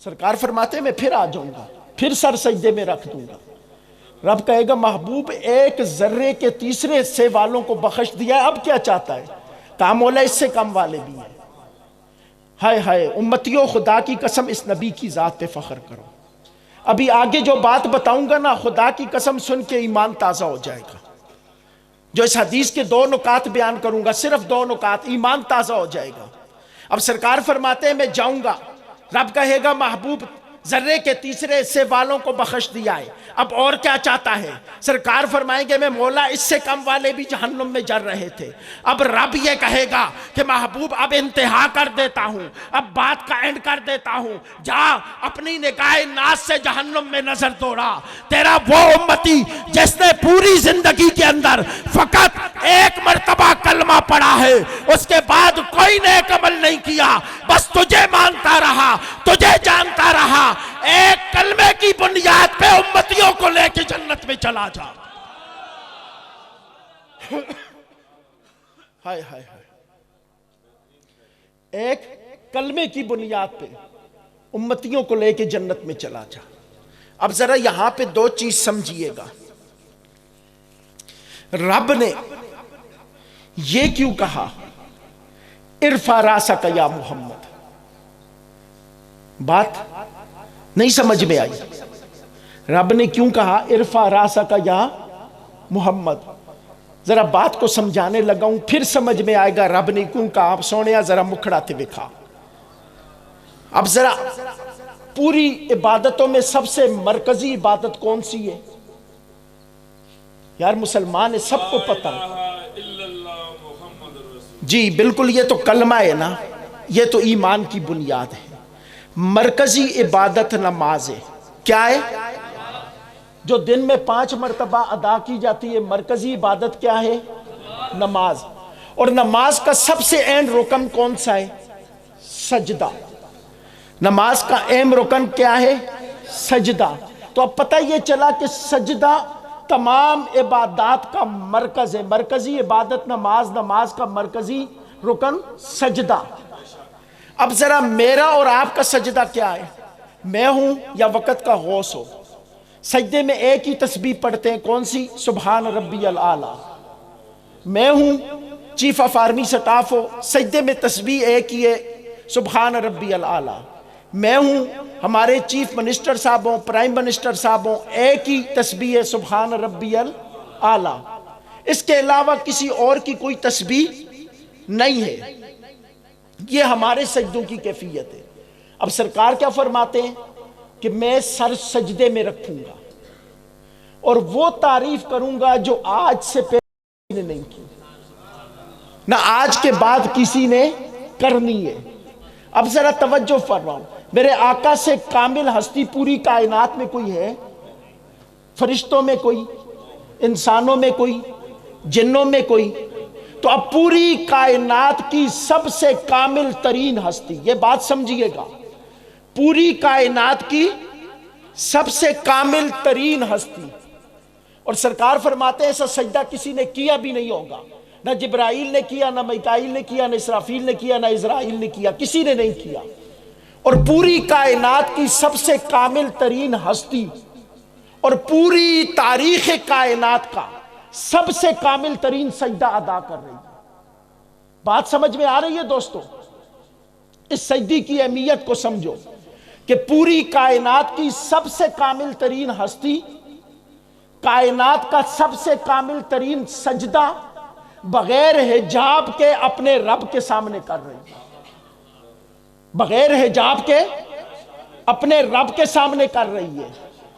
سرکار فرماتے ہیں میں پھر آ جاؤں گا، پھر سر سجدے میں رکھ دوں گا۔ رب کہے گا محبوب ایک ذرے کے تیسرے حصے والوں کو بخش دیا ہے، اب کیا چاہتا ہے؟ کہا مولا اس سے کم والے بھی ہیں۔ ہائے ہائے امتیوں خدا کی قسم اس نبی کی ذات پہ فخر کرو۔ ابھی آگے جو بات بتاؤں گا نا خدا کی قسم سن کے ایمان تازہ ہو جائے گا۔ جو اس حدیث کے 2 نکات بیان کروں گا، صرف 2 نکات، ایمان تازہ ہو جائے گا۔ اب سرکار فرماتے ہیں میں جاؤں گا، رب کہے گا محبوب ذرے کے تیسرے حصے والوں کو بخش دیا ہے، اب اور کیا چاہتا ہے؟ سرکار فرمائیں گے میں مولا اس سے کم والے بھی جہنم میں جر رہے تھے۔ اب رب یہ کہے گا کہ محبوب اب انتہا کر دیتا ہوں، اب بات کا اینڈ کر دیتا ہوں، جا اپنی نگاہ ناز سے جہنم میں نظر دوڑا۔ تیرا وہ امتی جس نے پوری زندگی کے اندر فقط ایک مرتبہ کلمہ پڑھا ہے، اس کے بعد کوئی نیک عمل نہیں کیا، بس تجھے مانتا رہا، تجھے جانتا رہا، ایک کلمے کی بنیاد پہ امتیوں کو لے کے جنت میں چلا جا۔ ہائے ہائے ہائے، ایک کلمے کی بنیاد پہ امتیوں کو لے کے جنت میں چلا جا۔ اب ذرا یہاں پہ 2 چیز سمجھیے گا۔ رب نے یہ کیوں کہا ارفع راسک یا محمد؟ بات نہیں سمجھ میں آئی. رب نے کیوں کہا ارفع راسک یا محمد؟ ذرا بات کو سمجھانے لگا ہوں، پھر سمجھ میں آئے گا رب نے کیوں کہا. آپ سونے ذرا مکھڑاتے دکھا. اب ذرا پوری عبادتوں میں سب سے مرکزی عبادت کون سی ہے؟ یار مسلمان ہے، سب کو پتہ. جی بالکل، یہ تو کلمہ ہے نا، یہ تو ایمان کی بنیاد ہے. مرکزی عبادت نماز ہے. کیا ہے؟ جو دن میں 5 مرتبہ ادا کی جاتی ہے. مرکزی عبادت کیا ہے؟ نماز. اور نماز کا سب سے اہم رکن کون سا ہے؟ سجدہ. نماز کا اہم رکن کیا ہے؟ سجدہ. تو اب پتہ یہ چلا کہ سجدہ تمام عبادات کا مرکز ہے. مرکزی عبادت نماز، نماز کا مرکزی رکن سجدہ. اب ذرا میرا اور آپ کا سجدہ کیا ہے؟ میں ہوں یا وقت کا غوث ہو؟ سجدے میں ایک ہی تسبیح پڑھتے ہیں، کون سی؟ سبحان ربی الاعلیٰ. میں ہوں چیف آف آرمی سٹاف ہو، سجدے میں تسبیح ایک ہی ہے، سبحان ربی الاعلیٰ. میں ہوں ہمارے چیف منسٹر صاحب ہوں، پرائم منسٹر صاحب ہوں، ایک ہی تسبیح ہے سبحان ربی الاعلیٰ. اس کے علاوہ کسی اور کی کوئی تسبیح نہیں ہے. یہ ہمارے سجدوں کی کیفیت ہے. اب سرکار کیا فرماتے ہیں کہ میں سر سجدے میں رکھوں گا اور وہ تعریف کروں گا جو آج سے پہلے نہیں کی، نہ آج کے بعد کسی نے کرنی ہے. اب ذرا توجہ فرماؤ، میرے آقا سے کامل ہستی پوری کائنات میں کوئی ہے؟ فرشتوں میں کوئی؟ انسانوں میں کوئی؟ جنوں میں کوئی؟ تو اب پوری کائنات کی سب سے کامل ترین ہستی، یہ بات سمجھیے گا، پوری کائنات کی سب سے کامل ترین ہستی. اور سرکار فرماتے ہیں ایسا سجدہ کسی نے کیا بھی نہیں ہوگا. نہ جبرائیل نے کیا، نہ میکائیل نے کیا، نہ اسرافیل نے کیا، نہ اسرائیل نے کیا، کسی نے نہیں کیا. اور پوری کائنات کی سب سے کامل ترین ہستی اور پوری تاریخ کائنات کا سب سے کامل ترین سجدہ ادا کر رہی ہے. بات سمجھ میں آ رہی ہے دوستو؟ اس سجدی کی اہمیت کو سمجھو کہ پوری کائنات کی سب سے کامل ترین ہستی کائنات کا سب سے کامل ترین سجدہ بغیر حجاب کے اپنے رب کے سامنے کر رہی ہے. بغیر حجاب کے اپنے رب کے سامنے کر رہی ہے.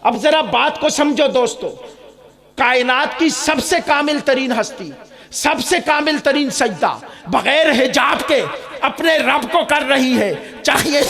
اب ذرا بات کو سمجھو دوستو، کائنات کی سب سے کامل ترین ہستی، سب سے کامل ترین سجدہ بغیر حجاب کے اپنے رب کو کر رہی ہے. چاہیے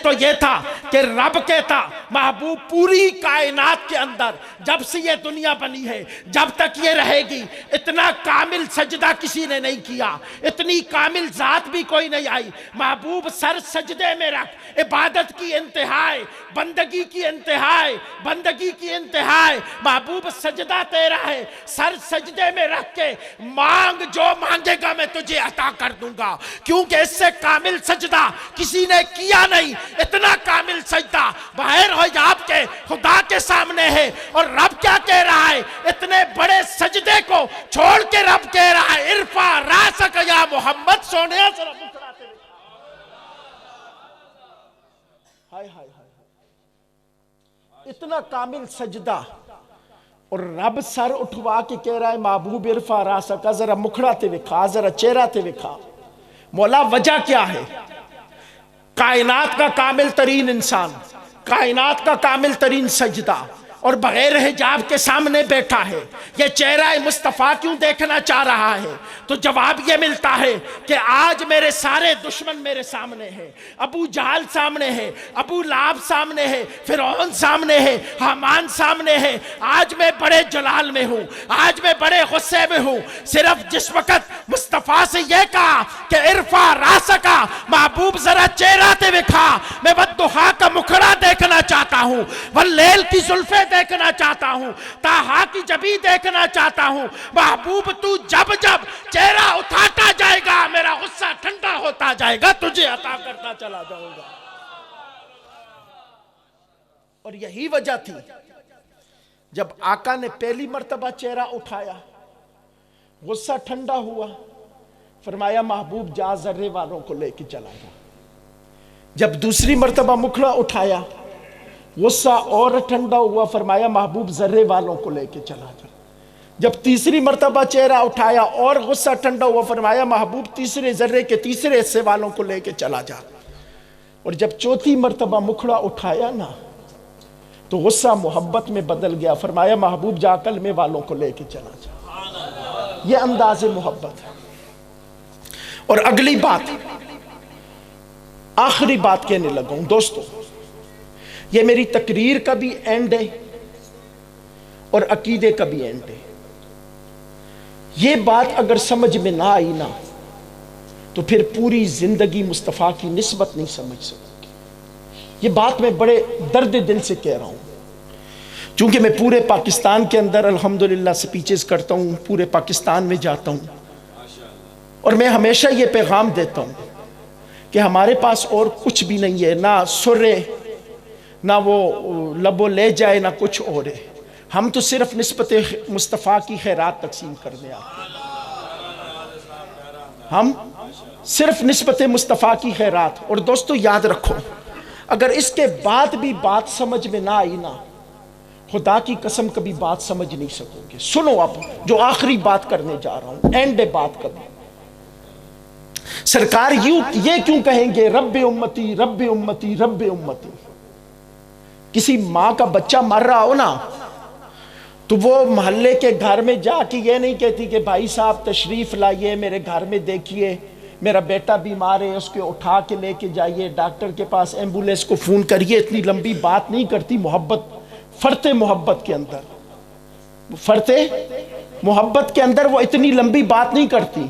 تو یہ تھا کہ رب کہتا محبوب پوری کائنات کے اندر جب سے یہ دنیا بنی ہے جب تک یہ رہے گی اتنا کامل سجدہ کسی نے نہیں کیا، اتنی کامل ذات بھی کوئی نہیں آئی. محبوب سر سجدے میں رکھ، عبادت کی انتہائی، بندگی کی انتہائی، بندگی کی انتہائی. محبوب سجدہ تیرا ہے، سر سجدے میں رکھ کے مانگ، جو مانگے گا میں تجھے عطا کر دوں گا. کیونکہ اس سے کامل سجدہ کسی نے کیا نہیں. اتنا کامل سجدہ بغیر حجاب کے خدا کے سامنے ہے. اور رب کیا کہہ رہا ہے؟ اتنے بڑے سجدے کو چھوڑ کے رب کہہ رہا ہے ارفع راسک یا محمد. سونے اتنا کامل سجدہ اور رب سر اٹھوا کے کہہ رہا ہے محبوب ارفع راسک. ذرا مکھڑا تے وکھا، ذرا چہرہ تے وکھا. مولا وجہ کیا ہے؟ کائنات کا کامل ترین انسان، کائنات کا کامل ترین سجدہ اور بغیر حجاب کے سامنے بیٹھا ہے. یہ چہرہ مصطفیٰ کیوں دیکھنا چاہ رہا ہے؟ تو جواب یہ ملتا ہے کہ آج میرے سارے دشمن میرے سامنے ہیں. ابو جہل سامنے ہے، ابو لہب سامنے ہے، فرعون سامنے ہے، حامان سامنے ہے. آج میں بڑے جلال میں ہوں، آج میں بڑے غصے میں ہوں. صرف جس وقت مصطفیٰ سے یہ کہا کہ ارفع راسکا، محبوب ذرا چہرہ تے وکھا، میں والضحیٰ کا مکھڑا دیکھنا چاہتا ہوں، واللیل کی زلفیں دیکھنا چاہتا ہوں، تاہا کی جبی دیکھنا چاہتا ہوں. محبوب تو جب جب چہرہ اٹھاتا جائے گا میرا غصہ ٹھنڈا ہوتا جائے گا، تجھے عطا کرتا چلا جاؤں گا. اور یہی وجہ تھی جب آقا نے پہلی مرتبہ چہرہ اٹھایا غصہ ٹھنڈا ہوا، فرمایا محبوب جا ذرے والوں کو لے کے چلا جا۔ جب دوسری مرتبہ مکھڑا اٹھایا غصہ اور ٹھنڈا ہوا، فرمایا محبوب ذرے والوں کو لے کے چلا جا۔ جب تیسری مرتبہ چہرہ اٹھایا اور غصہ ٹھنڈا ہوا، فرمایا محبوب تیسرے ذرے کے تیسرے حصے والوں کو لے کے چلا جا۔ اور جب چوتھی مرتبہ مکھڑا اٹھایا نا تو غصہ محبت میں بدل گیا، فرمایا محبوب جا کلمے والوں کو لے کے چلا جا۔ یہ انداز محبت ہے۔ اور اگلی بات، آخری بات کہنے لگا ہوں دوستو، یہ میری تقریر کا بھی اینڈ ہے اور عقیدے کا بھی اینڈ ہے۔ یہ بات اگر سمجھ میں نہ آئی نا تو پھر پوری زندگی مصطفیٰ کی نسبت نہیں سمجھ سکو گی۔ یہ بات میں بڑے درد دل سے کہہ رہا ہوں، چونکہ میں پورے پاکستان کے اندر الحمدللہ سپیچز کرتا ہوں، پورے پاکستان میں جاتا ہوں، اور میں ہمیشہ یہ پیغام دیتا ہوں کہ ہمارے پاس اور کچھ بھی نہیں ہے، نہ سرے، نہ وہ لبو لے جائے، نہ کچھ اور ہے۔ ہم تو صرف نسبت مصطفیٰ کی خیرات تقسیم کرنے آتے ہیں۔ ہم صرف نسبت مصطفیٰ کی خیرات۔ اور دوستو یاد رکھو، اگر اس کے بعد بھی بات سمجھ میں نہ آئی نا، خدا کی قسم کبھی بات سمجھ نہیں سکو گے۔ سنو اب جو آخری بات کرنے جا رہا ہوں، اینڈ بات کروں۔ سرکار یہ کیوں کہیں گے رب امتی رب امتی رب امتی؟ کسی ماں کا بچہ مر رہا ہو نا تو وہ محلے کے گھر میں جا کے یہ نہیں کہتی کہ بھائی صاحب تشریف لائیے میرے گھر میں، دیکھیے میرا بیٹا بیمار ہے، اس کو اٹھا کے لے کے جائیے ڈاکٹر کے پاس، ایمبولینس کو فون کریے۔ اتنی لمبی بات نہیں کرتی محبت، فرتے محبت کے اندر، فرتے محبت کے اندر وہ اتنی لمبی بات نہیں کرتی۔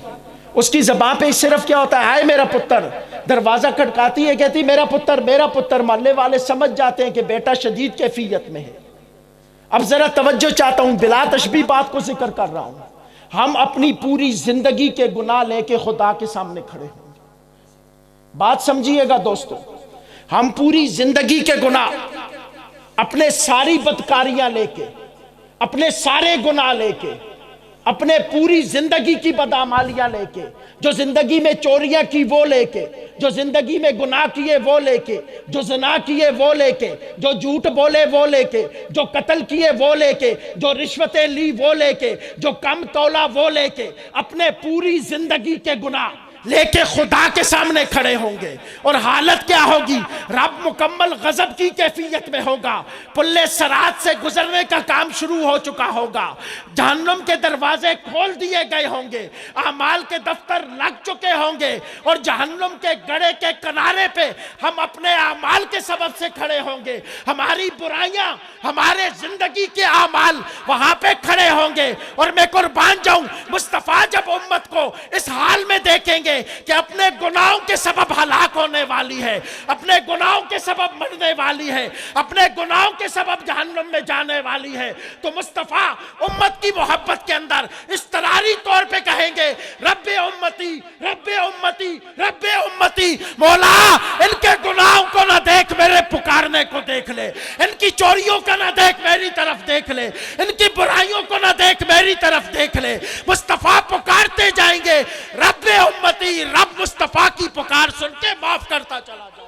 اس کی زبان پہ صرف کیا ہوتا ہے، آئے میرا پتر، دروازہ کھٹکاتی ہے، کہتی میرا پتر میرا پتر۔ محلے والے سمجھ جاتے ہیں کہ بیٹا شدید کیفیت میں ہے۔ اب ذرا توجہ چاہتا ہوں، بلا تشبیہ بات کو ذکر کر رہا ہوں۔ ہم اپنی پوری زندگی کے گناہ لے کے خدا کے سامنے کھڑے ہوں گے۔ بات سمجھیے گا دوستو، ہم پوری زندگی کے گناہ، اپنے ساری بدکاریاں لے کے، اپنے سارے گناہ لے کے، اپنے پوری زندگی کی بدعمالیاں لے کے، جو زندگی میں چوریاں کی وہ لے کے، جو زندگی میں گناہ کیے وہ لے کے، جو زنا کیے وہ لے کے، جو جھوٹ بولے وہ لے کے، جو قتل کیے وہ لے کے، جو رشوتیں لی وہ لے کے، جو کم تولا وہ لے کے، اپنے پوری زندگی کے گناہ لے کے خدا کے سامنے کھڑے ہوں گے۔ اور حالت کیا ہوگی؟ رب مکمل غضب کی کیفیت میں ہوگا، پلے صراط سے گزرنے کا کام شروع ہو چکا ہوگا، جہنم کے دروازے کھول دیے گئے ہوں گے، اعمال کے دفتر لگ چکے ہوں گے، اور جہنم کے گڑھے کے کنارے پہ ہم اپنے اعمال کے سبب سے کھڑے ہوں گے۔ ہماری برائیاں، ہمارے زندگی کے اعمال وہاں پہ کھڑے ہوں گے۔ اور میں قربان جاؤں، مصطفیٰ جب امت کو اس حال میں دیکھیں گے کہ اپنے گناہوں کے سبب ہلاک ہونے والی ہے، اپنے گناہوں کے سبب مرنے والی ہے، اپنے گناہوں کے سبب جہنم میں جانے والی ہے، تو مصطفیٰ امت کی محبت کے اندر اضطراری طور پہ کہیں گے رب امتی رب امتی رب امتی۔ مولا ان کے گناہوں کو نہ دیکھ، میرے پکارنے کو دیکھ لے، ان کی چوریوں کا نہ دیکھ، میری طرف دیکھ لے، ان کی برائیوں کو نہ دیکھ، میری طرف دیکھ لے۔ مصطفیٰ پکارتے جائیں گے رب امتی، رب مصطفیٰ کی پکار سن کے معاف کرتا چلا جائے۔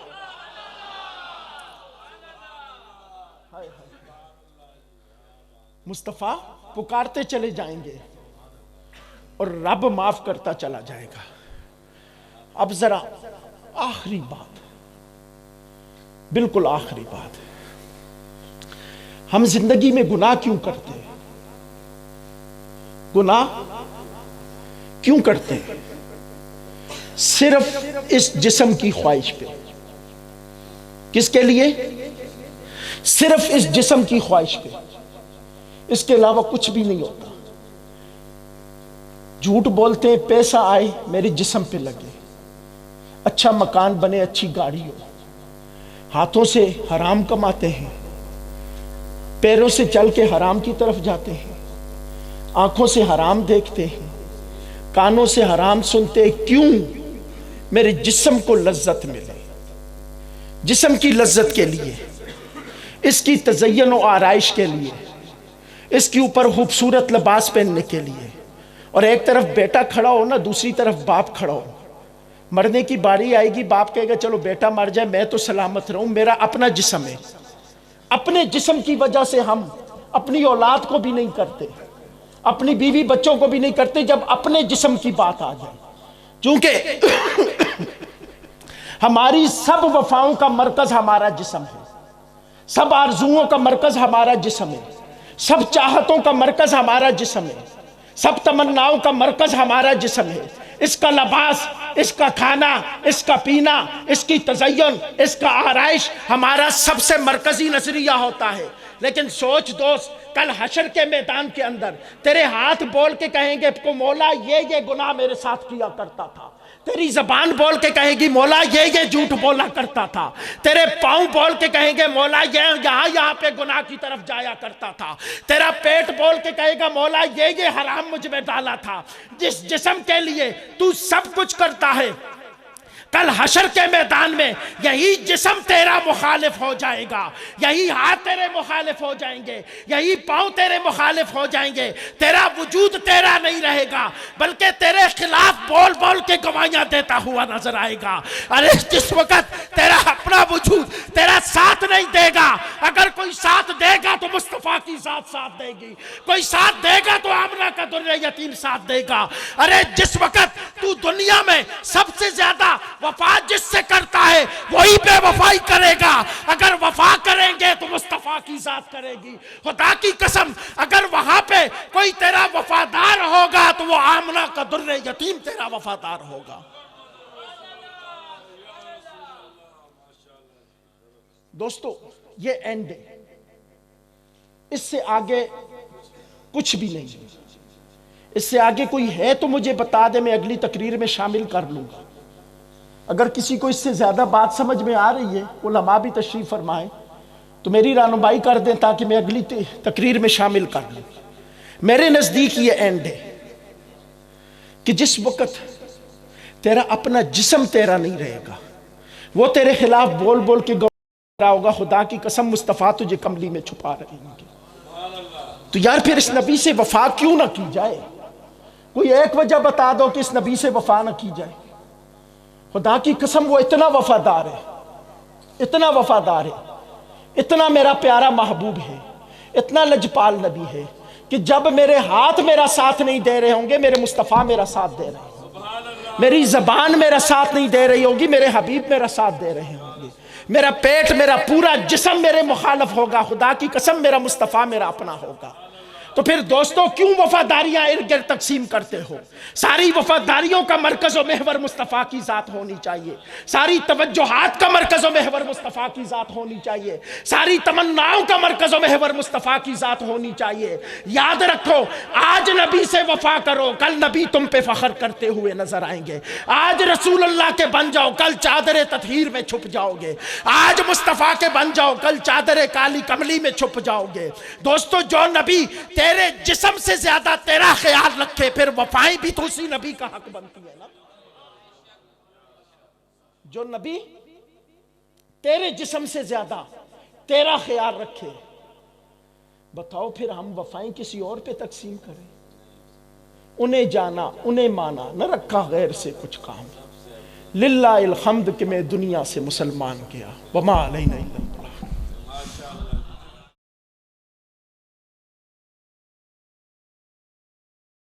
مصطفیٰ پکارتے چلے جائیں گے اور رب معاف کرتا چلا جائے گا۔ اب ذرا آخری بات، بالکل آخری بات، ہم زندگی میں گناہ کیوں کرتے ہیں؟ گناہ کیوں کرتے ہیں؟ صرف اس جسم کی خواہش پہ۔ کس کے لیے؟ صرف اس جسم کی خواہش پہ، اس کے علاوہ کچھ بھی نہیں ہوتا۔ جھوٹ بولتے ہیں پیسہ آئے میرے جسم پہ لگے، اچھا مکان بنے، اچھی گاڑی ہو، ہاتھوں سے حرام کماتے ہیں، پیروں سے چل کے حرام کی طرف جاتے ہیں، آنکھوں سے حرام دیکھتے ہیں، کانوں سے حرام سنتے ہیں۔ کیوں؟ میرے جسم کو لذت ملے، جسم کی لذت کے لیے، اس کی تزین و آرائش کے لیے۔ اس کے اوپر خوبصورت لباس پہننے کے لیے، اور ایک طرف بیٹا کھڑا ہو نا، دوسری طرف باپ کھڑا ہو. مرنے کی باری آئے گی، باپ کہے گا چلو بیٹا مر جائے میں تو سلامت رہوں، میرا اپنا جسم ہے. اپنے جسم کی وجہ سے ہم اپنی اولاد کو بھی نہیں کرتے، اپنی بیوی بچوں کو بھی نہیں کرتے جب اپنے جسم کی بات آ جائے. چونکہ ہماری سب وفاؤں کا مرکز ہمارا جسم ہے، سب آرزوؤں کا مرکز ہمارا جسم ہے، سب چاہتوں کا مرکز ہمارا جسم ہے، سب تمناؤں کا مرکز ہمارا جسم ہے. اس کا لباس، اس کا کھانا، اس کا پینا، اس کی تزین، اس کا آرائش ہمارا سب سے مرکزی نظریہ ہوتا ہے. لیکن سوچ دوست، کل حشر کے میدان کے اندر تیرے ہاتھ بول کے کہیں گے کو مولا یہ گناہ میرے ساتھ کیا کرتا تھا، تیری زبان بول کے کہے گی مولا یہ جھوٹ بولا کرتا تھا، تیرے پاؤں بول کے کہیں گے مولا یہاں پہ گناہ کی طرف جایا کرتا تھا، تیرا پیٹ بول کے کہے گا مولا یہ حرام مجھ میں ڈالا تھا. جس جسم کے لیے تو سب کچھ کرتا ہے، کل حشر کے میدان میں یہی جسم تیرا مخالف ہو جائے گا، یہی ہاتھ تیرے مخالف ہو جائیں گے، یہی پاؤں تیرے مخالف ہو جائیں گے. تیرا وجود تیرا نہیں رہے گا، بلکہ تیرے خلاف بول بول کے گواہیاں دیتا ہوا نظر آئے گا. ارے جس وقت تیرا اپنا وجود تیرا ساتھ نہیں دے گا، اگر کوئی ساتھ دے گا تو مصطفیٰ کی ذات ساتھ دے گی، کوئی ساتھ دے گا تو آمنہ کا در یتیم ساتھ دے گا. ارے جس وقت تو دنیا میں سب سے زیادہ وفا جس سے کرتا ہے وہی بے وفائی کرے گا. اگر وفا کریں گے تو مصطفیٰ کی ذات کرے گی. خدا کی قسم اگر وہاں پہ کوئی تیرا وفادار ہوگا تو وہ آمنہ کا در یتیم تیرا وفادار ہوگا. دوستو یہ اینڈ ہے، اس سے آگے کچھ بھی نہیں. اس سے آگے کوئی ہے تو مجھے بتا دے، میں اگلی تقریر میں شامل کر لوں گا. اگر کسی کو اس سے زیادہ بات سمجھ میں آ رہی ہے، علماء بھی تشریف فرمائیں تو میری رہنمائی کر دیں تاکہ میں اگلی تقریر میں شامل کر لوں. میرے نزدیک یہ اینڈ ہے کہ جس وقت تیرا اپنا جسم تیرا نہیں رہے گا، وہ تیرے خلاف بول بول کے رہا ہوگا خدا کی قسم مصطفیٰ تجھے کملی میں چھپا رہے ہیں. تو یار پھر اس نبی سے وفا کیوں نہ کی جائے؟ کوئی ایک وجہ بتا دو کہ اس نبی سے وفا نہ کی جائے. خدا کی قسم وہ اتنا وفادار ہے، اتنا وفادار ہے، اتنا میرا پیارا محبوب ہے، اتنا لجپال نبی ہے کہ جب میرے ہاتھ میرا ساتھ نہیں دے رہے ہوں گے میرے مصطفیٰ میرا ساتھ دے رہے ہوں گے، میری زبان میرا ساتھ نہیں دے رہی ہوگی میرے حبیب میرا ساتھ دے رہے ہوں گے، میرا پیٹ میرا پورا جسم میرے مخالف ہوگا، خدا کی قسم میرا مصطفیٰ میرا اپنا ہوگا. تو پھر دوستو کیوں وفاداریاں ارد گرد تقسیم کرتے ہو؟ ساری وفاداریوں کا مرکز و محور مصطفیٰ کی ذات ہونی چاہیے، ساری توجہات کا مرکز و محور مصطفیٰ کی ذات ہونی چاہیے، ساری تمناؤں کا مرکز و محور مصطفیٰ کی ذات ہونی چاہیے. یاد رکھو آج نبی سے وفا کرو، کل نبی تم پہ فخر کرتے ہوئے نظر آئیں گے. آج رسول اللہ کے بن جاؤ، کل چادر تطہیر میں چھپ جاؤ گے. آج مصطفیٰ کے بن جاؤ، کل چادر کالی کملی میں چھپ جاؤ گے. دوستو جو نبی تیرے جسم سے زیادہ تیرا خیال رکھے پھر وفائیں بھی تو اسی نبی کا حق بنتی ہے نا. جو نبی تیرے جسم سے زیادہ تیرا خیال رکھے، بتاؤ پھر ہم وفائیں کسی اور پہ تقسیم کریں؟ انہیں جانا انہیں مانا، نہ رکھا غیر سے کچھ کام. للہ الحمد کہ میں دنیا سے مسلمان کیا، وما علینا